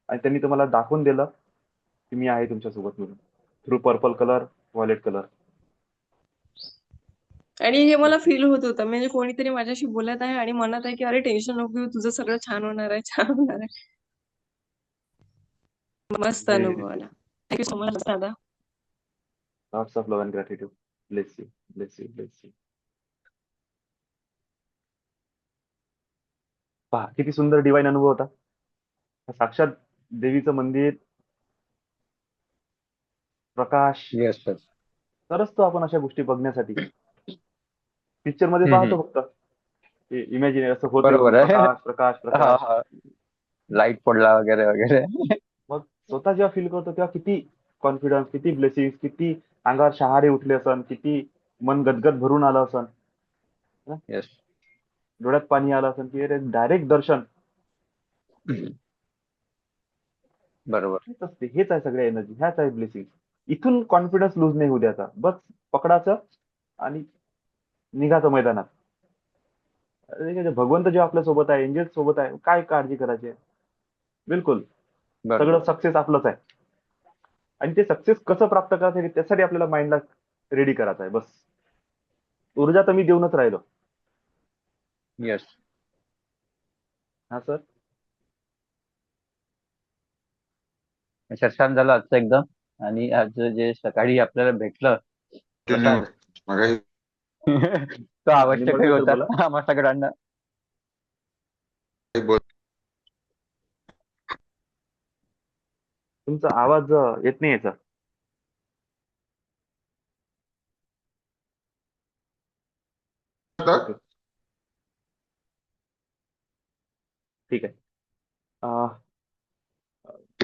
आणि त्यांनी तुम्हाला दाखवून दिलं की मी आहे तुमच्यासोबत म्हणून, through purple colour, violet colour. आणि हे मला फील होत होतं, म्हणजे कोणीतरी माझ्याशी बोलत आहे आणि म्हणत आहे की अरे टेन्शन नको घेऊ, तुझं सगळं छान होणार आहे, छान होणार आहे. मस्त व्हेरी अनुभव आला. थँक्यू सो मच दादा. Lots of love and gratitude. Bless you, bless you, bless you. पहा किती सुंदर डिवाइन अनुभव होता. साक्षात देवीचं मंदिर, प्रकाश, येस सर. तरच तो आपण अशा गोष्टी बघण्यासाठी पिक्चर मध्ये पाहतो फक्त इमॅजिन असं होते बरोबर आहे. प्रकाश प्रकाश हा प्रकाश. हा. लाईट पडला वगैरे वगैरे. मग स्वतः जेव्हा फील करतो तेव्हा किती कॉन्फिडन्स, किती ब्लेसिंग, किती अंगावर शहारे उठले असन, किती मन गदगद भरून आलं असन, येस. डोळ्यात पाणी आलं असन की अरे डायरेक्ट दर्शन. बरोबर. हेच आहे सगळ्या एनर्जी, ह्याच आहे ब्लेसिंग. इथून कॉन्फिडन्स लूज नाही होऊ द्यायचा, बस पकडायचं आणि निघायचं मैदानात. भगवंत जेव्हा आपल्या सोबत आहे, एंजल सोबत आहे, काय काळजी करायची आहे. बिलकुल सगळं सक्सेस आपलंच आहे. आणि ते सक्सेस कसं प्राप्त करायचं त्यासाठी आपल्याला माइंडला रेडी करायचं आहे. बस ऊर्जा तर मी देऊनच राहिलो. येस. हा सर. छान झालं आजचं एकदम. आणि आज जे सकाळी आपल्याला भेटलं तो आवश्यकही होता आम्हा सगळ्यांना. तुमचा आवाज येत नाही सर. ठीक आहे.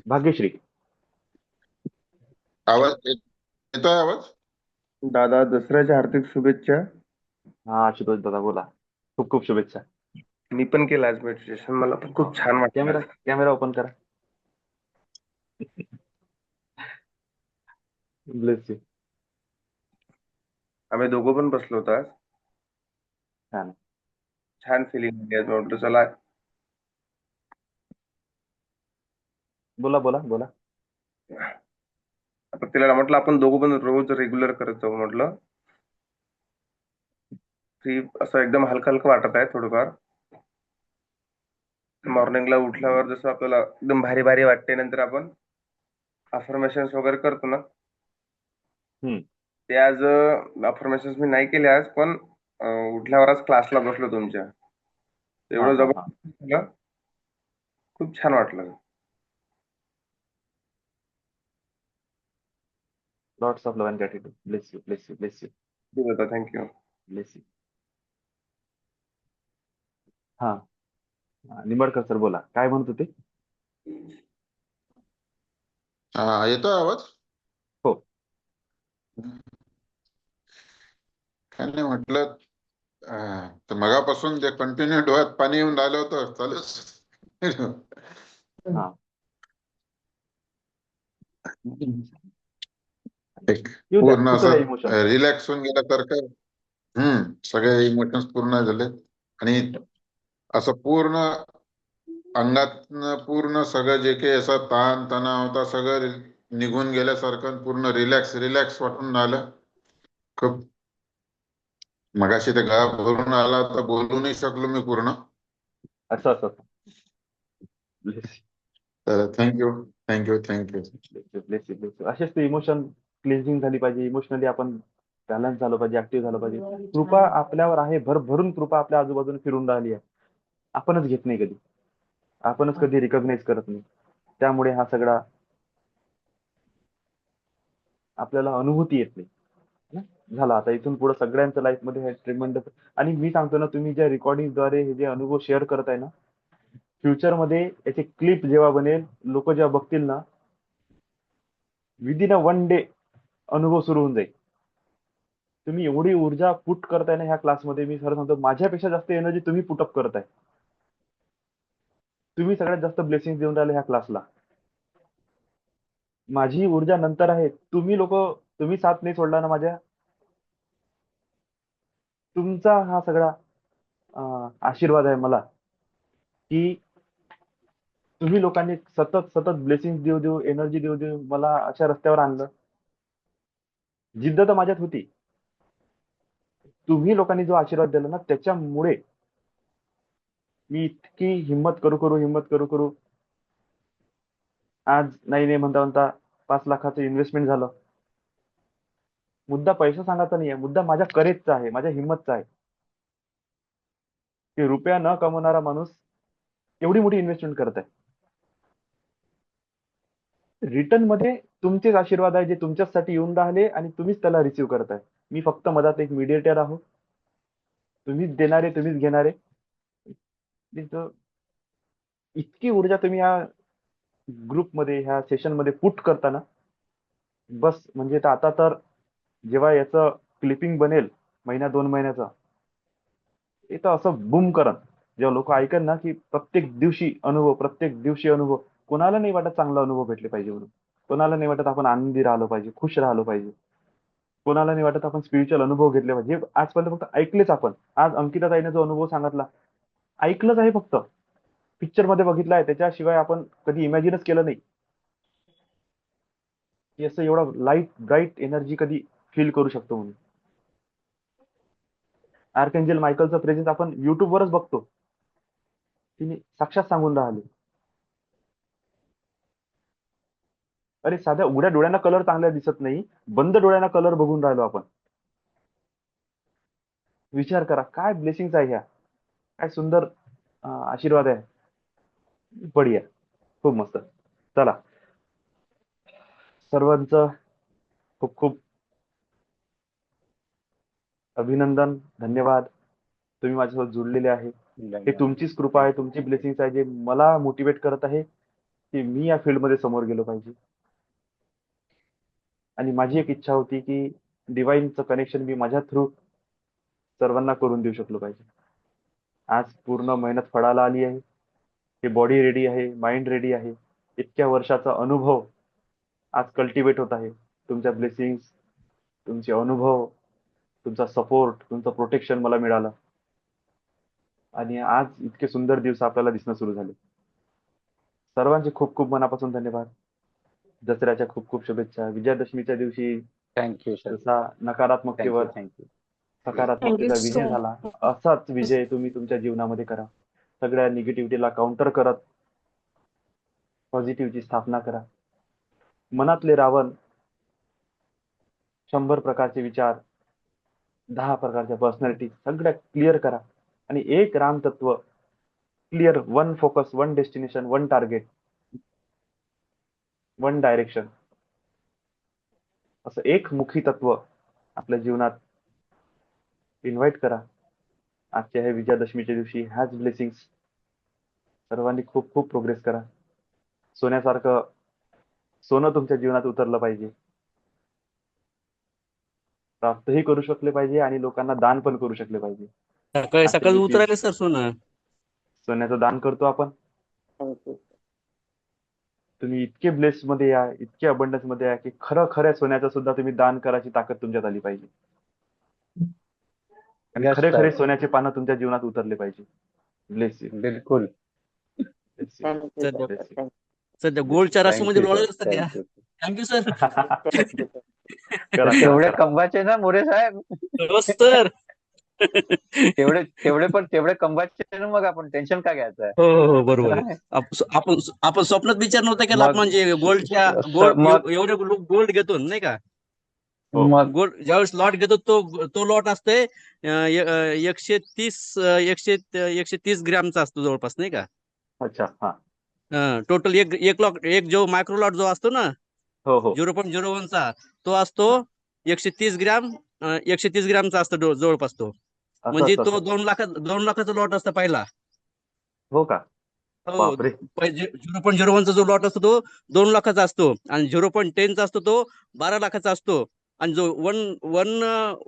भाग्यश्री. आवाज येतोय आवाज? दादा दसऱ्याच्या हार्दिक शुभेच्छा. हा आशुतोष दादा बोला. खूप खूप शुभेच्छा. मी पण केलं आज मेडिटेशन, मला पण खूप छान वाटलं. कॅमेरा ओपन करा. Bless you. आम्ही दोघं पण बसलो होतो आज. छान फिलिंग होती आज. म्हटलं चला बोला बोला बोला. आता तिला म्हटलं आपण दोघं पण रोज रेग्युलर करत जाऊ. म्हटलं ती असं एकदम हलकं हलकं वाटत आहे थोडंफार. मॉर्निंगला उठल्यावर जसं आपल्याला एकदम भारी भारी वाटते, नंतर आपण अफर्मेशन्स वगैरे करतो ना, ते आज अफर्मेशन्स मी नाही केले आज, पण उठल्यावर आज क्लासला बसलो तुमच्या. एवढं जबरदस्त खूप छान वाटलं. Lots of love and gratitude. Bless you, bless you, bless you. Thank you. Bless you. हा निंबाळकर सर बोला, काय म्हणत होते? येतोय आवाज? हो. काय नाही म्हटलं, तर मगापासून जे कंटिन्यू डोळ्यात पाणी येऊन राहिलं होतं चालूच. पूर्ण असं रिलॅक्स होऊन गेल्यासारखं. सगळे इमोशन्स पूर्ण झाले आणि असं पूर्ण अंगात पूर्ण सगळं जे काही असं ताण तणाव होता सगळं निघून गेल्यासारखं पूर्ण रिलॅक्स रिलॅक्स वाटून राहिलं. खूप मगाशी ते गळा भरून आला तर बोलू नाही शकलो मी पूर्ण. असं असं. तर thank you thank you thank you. Bless you, bless you. असेच ते इमोशन क्लिन्झिंग झाली पाहिजे, इमोशनली आपण बॅलन्स झालं पाहिजे, ऍक्टिव्ह झालं पाहिजे. कृपा आपल्यावर आहे, भरभरून कृपा आपल्या आजूबाजूने फिरून राहिली आहे. आपणच घेत नाही कधी, आपणच कधी रिकॉग्नाइज करत नाही. त्यामुळे हा सगळा आपल्याला अनुभूती येत नाही. झाला आता इथून पुढे सगळ्यांच्या लाईफ मध्ये हे ट्रीटमेंट. आणि मी सांगतो ना, तुम्ही ज्या रेकॉर्डिंगद्वारे हे जे अनुभव शेअर करत आहे ना, फ्युचर मध्ये याचे क्लिप जेव्हा बनेल, लोक जेव्हा बघतील ना, विदिन अ 1 डे अनुभव सुरू होऊन जाईल. तुम्ही एवढी ऊर्जा पुट करताय ना ह्या क्लासमध्ये, मी खरं सांगतो माझ्यापेक्षा जास्त एनर्जी तुम्ही पुटअप करताय. तुम्ही सगळ्यात जास्त ब्लेसिंग देऊन राहिले ह्या क्लासला. माझी ऊर्जा नंतर आहे. तुम्ही साथ नाही सोडला ना माझ्या, तुमचा हा सगळा आशीर्वाद आहे मला की तुम्ही लोकांनी सतत सतत ब्लेसिंग देऊ देऊ, एनर्जी देऊ देऊ मला अशा रस्त्यावर आणलं. जिद्द तर माझ्यात होती. तुम्ही लोकांनी जो आशीर्वाद दिला ना त्याच्यामुळे मी इतकी हिंमत करू करू आज नाही म्हणता म्हणता 5 लाखाचं इन्व्हेस्टमेंट झालं. मुद्दा पैसा सांगायचा नाहीये, मुद्दा माझ्या करेजचा आहे, माझ्या हिंमतचा आहे की रुपया न कमवणारा माणूस एवढी मोठी इन्व्हेस्टमेंट करत आहे. रिटर्न मध्ये तुमचेच आशीर्वाद आहे जे तुमच्यासाठी येऊन राहिले आणि तुम्हीच त्याला रिसीव्ह करताय. मी फक्त मधात एक मीडिएटर आहो. तुम्हीच देणारे, तुम्हीच घेणारे. इतकी ऊर्जा तुम्ही ह्या ग्रुपमध्ये, ह्या सेशन मध्ये पुट करताना बस म्हणजे आता तर जेव्हा याचं क्लिपिंग बनेल महिना 2 महिन्याचा, ते तर असं बूम करन. जेव्हा लोक ऐकन ना की प्रत्येक दिवशी अनुभव, कोणाला नाही वाटत चांगला अनुभव भेटले पाहिजे म्हणून, कोणाला नाही वाटत आपण आनंदी राहिलो पाहिजे, खुश राहिलो पाहिजे, कोणाला नाही वाटत आपण स्पिरिच्युअल अनुभव घेतले पाहिजे. आजपर्यंत फक्त ऐकलेच आपण. आज अंकिताताईने जो अनुभव सांगितला ऐकलंच आहे, फक्त पिक्चर मध्ये बघितलं आहे, त्याच्याशिवाय आपण कधी इमॅजिनच केलं नाही की असं एवढा लाईट ब्राईट एनर्जी कधी फील करू शकतो म्हणून. आर्कएंजल मायकलचं प्रेझेन्स आपण युट्यूब वरच बघतो, तिने साक्षात सांगून राहिले. अरे साध्या उघड्या डोळ्यांना कलर चांगल्या दिसत नाही, बंद डोळ्यांना कलर बघून राहिलो आपण. विचार करा काय ब्लेसिंग्स आहे ह्या, काय सुंदर आशीर्वाद आहे. बढिया, खूप मस्त. चला सर्वांचं खूप खूप अभिनंदन, धन्यवाद. तुम्ही माझ्यासोबत जुळलेले आहे. हे तुमचीच कृपा आहे, तुमची ब्लेसिंग्स आहे जे मला मोटिवेट करत आहे की मी या फील्डमध्ये समोर गेलो पाहिजे. आणि माझी एक इच्छा होती की डिवाइनचं कनेक्शन मी माझ्या थ्रू सर्वांना करून देऊ शकलो पाहिजे. आज पूर्ण मेहनत फळाला आली आहे. हे बॉडी रेडी आहे, माइंड रेडी आहे. इतक्या वर्षाचा अनुभव आज कल्टिवेट होत आहे. तुमच्या ब्लेसिंग्स, तुमचे अनुभव, तुमचा सपोर्ट, तुमचं प्रोटेक्शन मला मिळालं आणि आज इतके सुंदर दिवस आपल्याला दिसणं सुरू झाले. सर्वांचे खूप खूप मनापासून धन्यवाद. दसऱ्याच्या खूप खूप शुभेच्छा. विजयादशमीच्या दिवशी थँक्यू सर. जसा नकारात्मकतेवर थँक्यू. सकारात्मकतेचा विजय झाला, असाच विजय तुम्ही तुमच्या जीवनामध्ये करा. सगळ्या निगेटिव्हिटीला काउंटर करत पॉझिटिव्हची स्थापना करा. मनातले रावण, 100 प्रकारचे विचार, 10 प्रकारच्या पर्सनॅलिटी सगळ्या क्लिअर करा आणि एक राम तत्व clear, 1 focus, 1 destination, 1 target, 1 direction, असं एक मुखी तत्व आपल्या जीवनात इन्व्हाइट करा. आजच्या ह्या विजयादशमीच्या दिवशी ह्याच ब्लेसिंग्स सर्वांनी खूप खूप प्रोग्रेस करा. सोन्यासारखं सोनं तुमच्या जीवनात उतरलं पाहिजे, प्राप्तही करू शकले पाहिजे आणि लोकांना दान पण करू शकले पाहिजे. सकाळी आजच्या सकाळी दिवशी उतरायले सर सोनं. सोन्याचं दान करतो आपण. तुम्ही इतके ब्लेस मध्ये या, इतके अबंडन्स मध्ये या की खरं खऱ्या सोन्याचं सुद्धा तुम्ही दान करायची ताकद तुमच्यात आली पाहिजे आणि Yes, खरे sir. खरे सोन्याचे पानं तुमच्या जीवनात उतरले पाहिजे. Bless you. बिलकुल. सध्या सध्या गोल्डच्या राशीमध्ये Thank you, डोळे sir. असतात या. Thank you. Thank you sir. करा तेवढे करा. कमवायचे ना मोरे साहेब. हो सर. तेवढे कमवायचे ना, मग आपण टेन्शन का घ्यायचं आहे. हो हो हो, बरोबर आहे. आपण स्वप्नात विचार नव्हता केला मग म्हणजे गोल्डच्या मग एवढे गोल्ड घेतो नाही का. हो. मग गोल्ड ज्यावेळेस लॉट घेतो तो लॉट असतोय 130 ग्रॅमचा असतो जवळपास नाही का. अच्छा. हा. टोटल एक जो मायक्रो लॉट जो असतो ना हो हो 0.01चा तो असतो 130 ग्रॅमचा असतो जवळपास तो. असं म्हणजे असं तो असं 2 लाखाचा लॉट असतो पहिला. हो का. हो. बापरे. 0.01चा जो लॉट असतो तो 2 लाखाचा असतो आणि 0.10चा असतो तो 12 लाखाचा असतो आणि जो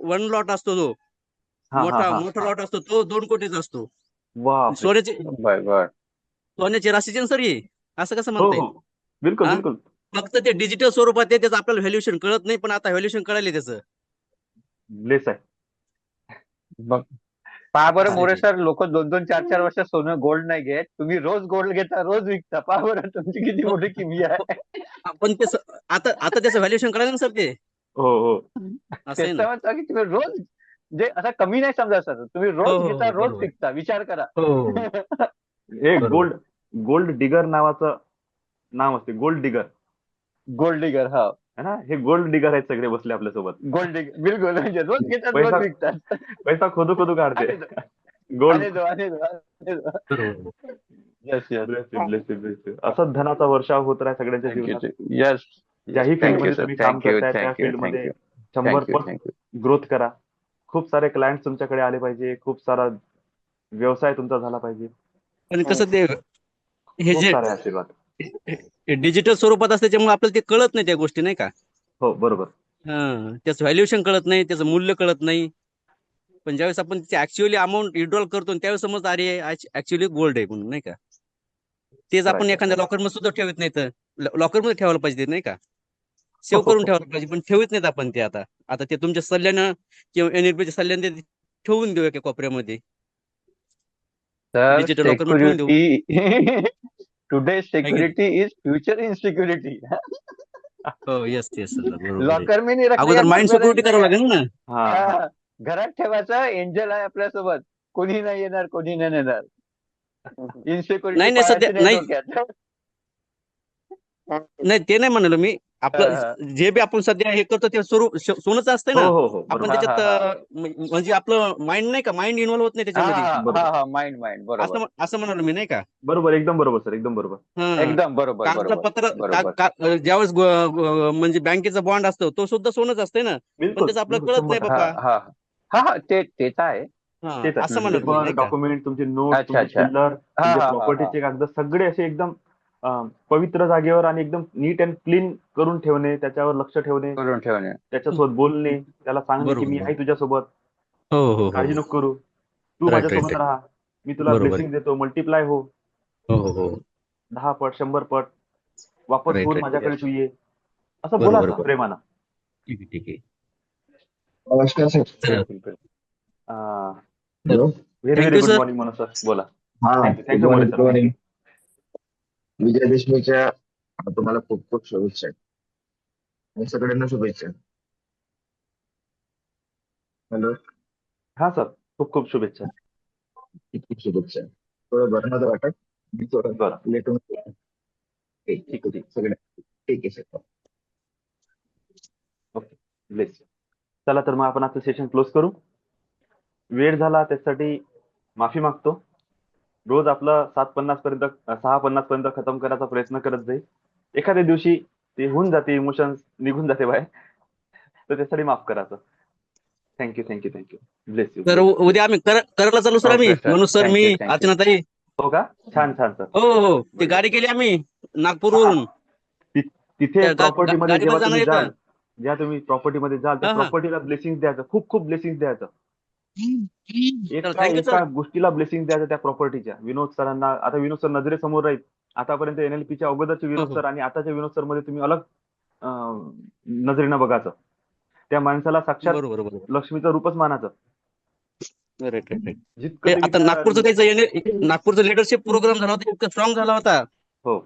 वन लॉट असतो तो हा हा मोठा हा. लॉट असतो तो 2 कोटीचा असतो. बापरे. सोन्याची राशीचे ना सर हे, असं कसं हो म्हणता येईल. हो बिलकुल हा बिलकुल. फक्त ते डिजिटल स्वरूपात आहे, त्याचं आपल्याला व्हॅल्युएशन कळत नाही, पण आता व्हॅल्युएशन कळाले त्याचं. ब्लेस आहे. मग पहा बरं असं मोरे आहे ते. सर, लोक 2-2, 4-4 वर्ष सोनं गोल्ड नाही घेत. तुम्ही रोज गोल्ड घेता, रोज विकता. पहा बरं तुमची किती मोठी किमी आहे. पण ते आता आता त्याचं व्हॅल्युएशन कळालं ना सर ते. हो हो असं आहे ना. त्याचा म्हणता की तुम्ही रोज जे असा कमी नाही समजायचा, तुम्ही हो रोज हो घेता, हो रोज बरोबर. विकता. विचार करा. हो हो हो. हे बरोबर. गोल्ड गोल्ड डिगर नावाचं नाव असते, गोल्ड डिगर गोल्ड डिगर. हा, है ना. हे गोल्ड डिगर आहेत सगळे बसले आपल्यासोबत. गोल्ड डिगर बिलकुल. म्हणजे रोज घेतात, रोज पैसा विकतात. पैसा खोदू खोदू काढते. आणि दो- गोल्ड. आणि दो- आणि दो- आणि दो. बरोबर. Yes yes. ब्लेस असंच धनाचा वर्षाव होत राहा सगळ्यांच्या जीवनात. थँक्यू. येस. ज्याही थँक्यू फील्डमध्ये सर. तुम्ही काम थँक्यू. करताय त्या थँक्यू. फील्डमध्ये थँक्यू. 100 थँक्यू. पट थँक्यू. ग्रोथ करा. खूप सारे क्लायंट तुमच्याकडे आले पाहिजे, खूप सारा व्यवसाय तुमचा झाला पाहिजे. पण कसं ते हे खूप जे सारे आशीर्वाद. डिजिटल स्वरूपात असते त्यामुळे आपल्याला ते कळत नाही त्या गोष्टी नाही का. हो बरोबर. त्याचं व्हॅल्युएशन कळत नाही, त्याचं मूल्य कळत नाही. पण ज्यावेळेस आपण त्याची ऍक्च्युअली अमाऊंट विड्रॉल करतो आणि त्यावेळेस समज अरे ऍक्च्युअली गोल्ड आहे म्हणून नाही का. तेच आपण Right. एखाद्या लॉकरमध्ये सुद्धा ठेवत नाही, तर लॉकरमध्ये ठेवायला पाहिजे नाही का. सेव्ह हो, हो, करून हो. ठेवायला पाहिजे, पण ठेवत नाहीत आपण ते. आता आता ते तुमच्या सल्ल्यानं किंवा NLP च्या सल्ल्याने ते ठेवून देऊ एका कोपऱ्यामध्ये, तर डिजिटल लॉकरमध्ये ठेवून देऊ. सिक्युरिटी टुडे है की नाही? Security is future insecurity. हो येस येस बरोबर आहे. लॉकर में नहीं रखने अगोदर का माइंड कोई गरज सिक्युरिटी करावं नाही लागेल ना. हा आहे. हा. हा, घरात ठेवायचं. एंजल आहे आपल्यासोबत, कोणी नाही येणार, कोणी नाही येणार. इनसिक्युरिटी नाही नाही सध्या पाळायची नाही नाही डोक्यात. नाही ते नाही म्हणालो मी. आपलं हा, जे बी आपण सध्या हे करतो ते सोनंच असतंय हो ना. हो हो आपण बरोबर. हा, त्याच्यात हा, म्हणजे आपलं माइंड नाही का, माइंड इन्व्हॉल्व होत नाही हा, त्याच्यामध्ये. हा, बरोबर. हा, हा, माइंड बरोबर. असं म्हणालो मी नाही का. बरोबर एकदम बरोबर सर, एकदम बरोबर. एकदम बरोबर. बरोबर. कागदपत्र बरोबर. ज्यावेळेस म्हणजे बँकेचा बॉन्ड असतो तो सुद्धा सोनच असते ना. पण बिलकुल त्याचं आपल्याला बिलकुल कळत नाही 100%. हा, बाबा. हा, हा, हा, ते तर आहे. तेच असं आहे. म्हणत मी पेपर, नाही का. डॉक्युमेंट, तुमचे नोट्स, अच्छा, तुमचे अच्छा. चिल्लर, हा, तुमचे हा, हा, हा. प्रॉपर्टीचे कागद सगळे असे एकदम पवित्र जागेवर आणि एकदम नीट अँड क्लीन करून ठेवणे, त्याच्यावर लक्ष ठेवणे, करून ठेवणे. त्याच्यासोबत बोलणे, त्याला सांगणे की मी बरोबर. आहे तुझ्यासोबत, हो हो हो काळजी नको करू, तू राईट राईट माझ्यासोबत राहा, मी तुला बरोबर ब्लेसिंग देतो, मल्टिप्लाय हो, हो हो हो 10 पट 100 पट वापस राईट होऊन राईट माझ्याकडे येस तू ये, असं बरोबर बोलायचं बरोबर. प्रेमानं. ठीक आहे ठीक आहे. नमस्कार सर. बिलकुल बिलकुल. Hello. Very very thank you good sir. Morning Manoj sir, बोला. हा thank you good thank you More morning, sir. Good morning. Vijay देशमुखच्या तुम्हाला खूप खूप शुभेच्छा आणि सगळ्यांना शुभेच्छा. हॅलो. हा सर, खूप खूप शुभेच्छा. खूप खूप शुभेच्छा. थोडं बरं नव्हतं वाटत, मी थोडं बरं, लेट होऊन ठीक ठीक. सगळं ठीक आहे सर. Okay, bless. चला तर मग आपण आजचं सेशन क्लोज करू. वेळ झाला त्यासाठी माफी मागतो. रोज आपलं 7:50 पर्यंत 6:50 पर्यंत खतम करायचा प्रयत्न करत जाईल. एखाद्या दिवशी ते होऊन जाते, इमोशन्स निघून जाते बाहेर, तर त्यासाठी माफ करायचं. Thank you thank you thank you. Bless you. तर उद्या आम्ही करायला चालू सर. आम्ही ओके सर. मनोज सर, मी, थँक्यू. अर्चनाताई. हो का? छान छान सर. हो हो ते गाडी केली आम्ही हा नागपूरवरून. तिथे त्या प्रॉपर्टीमध्ये जेव्हा गाडीमध्ये तुम्ही जाणार जाल, ज्या तुम्ही प्रॉपर्टीमध्ये जाल त्या हा हा प्रॉपर्टीला ब्लेसिंग द्यायचं, खूप खूप ब्लेसिंग द्यायचं. तर एका थँक्यू एका सर. गोष्टीला ब्लेसिंग द्यायचं त्या प्रॉपर्टीच्या. विनोद सरांना आता विनोद सर नजरेसमोर राहील. आतापर्यंत NLPच्या अगोदरचे हो विनोद हो सर आणि आताच्या विनोद सर मध्ये तुम्ही अलग नजरेनं बघायचं. त्या माणसाला साक्षात बरोबर बरोबर लक्ष्मीचं रूपच मानायचं. Right right right. जितकं तुम्ही आता नागपूरचं त्याचं नागपूरचा लिडरशिप प्रोग्राम झाला होता, इतका स्ट्रॉंग झाला होता. हो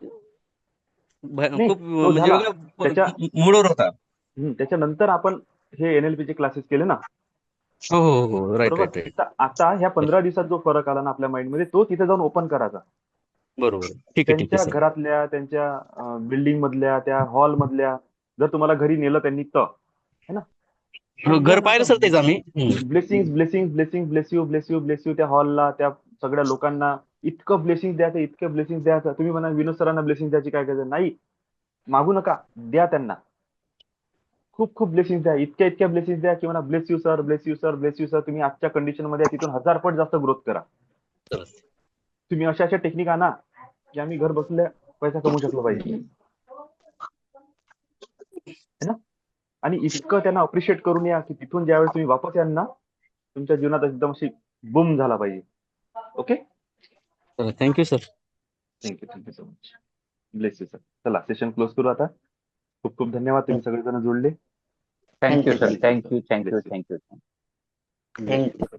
नाही खूप तो म्हणजे झाला. त्याच्या वेगळ्या मूडवर होता. त्याच्यानंतर आपण हे NLPचे क्लासेस केले ना, हो हो हो राईट बरोबर. Right right. तर आता ह्या 15 दिवसात जो फरक आला ना आपल्या माइंडमध्ये, तो तिथे जाऊन ओपन करायचा. बरोबर ठीक आहे ठीक आहे त्यांच्या सर. घरातल्या, त्यांच्या बिल्डिंग मधल्या, त्या हॉल मधल्या, जर तुम्हाला घरी नेलं त्यांनी तर, है ना, घर पाहिलं सर त्याचं आम्ही. Blessing blessing blessing bless you bless you bless you. त्या हॉलला, त्या सगळ्या लोकांना इतकं ब्लेसिंग द्यायचं, इतकं ब्लेसिंग द्यायचं. तुम्ही म्हणा विनोद सरांना ब्लेसिंग द्यायची काय गरज नाही, मागू नका, द्या त्यांना. खूप खूप ब्लेसिंग द्या, इतक्या इतक्या ब्लेसिंग द्या की म्हणा bless you sir, bless you sir, bless you sir. तुम्ही आजच्या कंडिशन मध्ये तिथून 1000 पट जास्त ग्रोथ करा. तुम्ही अशा अशा टेक्निक आणा की आम्ही घर बसल्या पैसा कमवू शकलो पाहिजे, है ना. आणि इतकं त्यांना अप्रिशिएट करून या की तिथून ज्यावेळेस तुम्ही वापस याल ना, तुमच्या जीवनात एकदम अशी बूम झाला पाहिजे. Okay, thank you sir. Thank you so much. Bless you sir. चला सेशन क्लोज करू आता. खूप खूप धन्यवाद, तुम्ही सगळेजण जोडले. Thank you sir. Bless you, thank you sir. Thank you Bless you. Thank you. Bless you.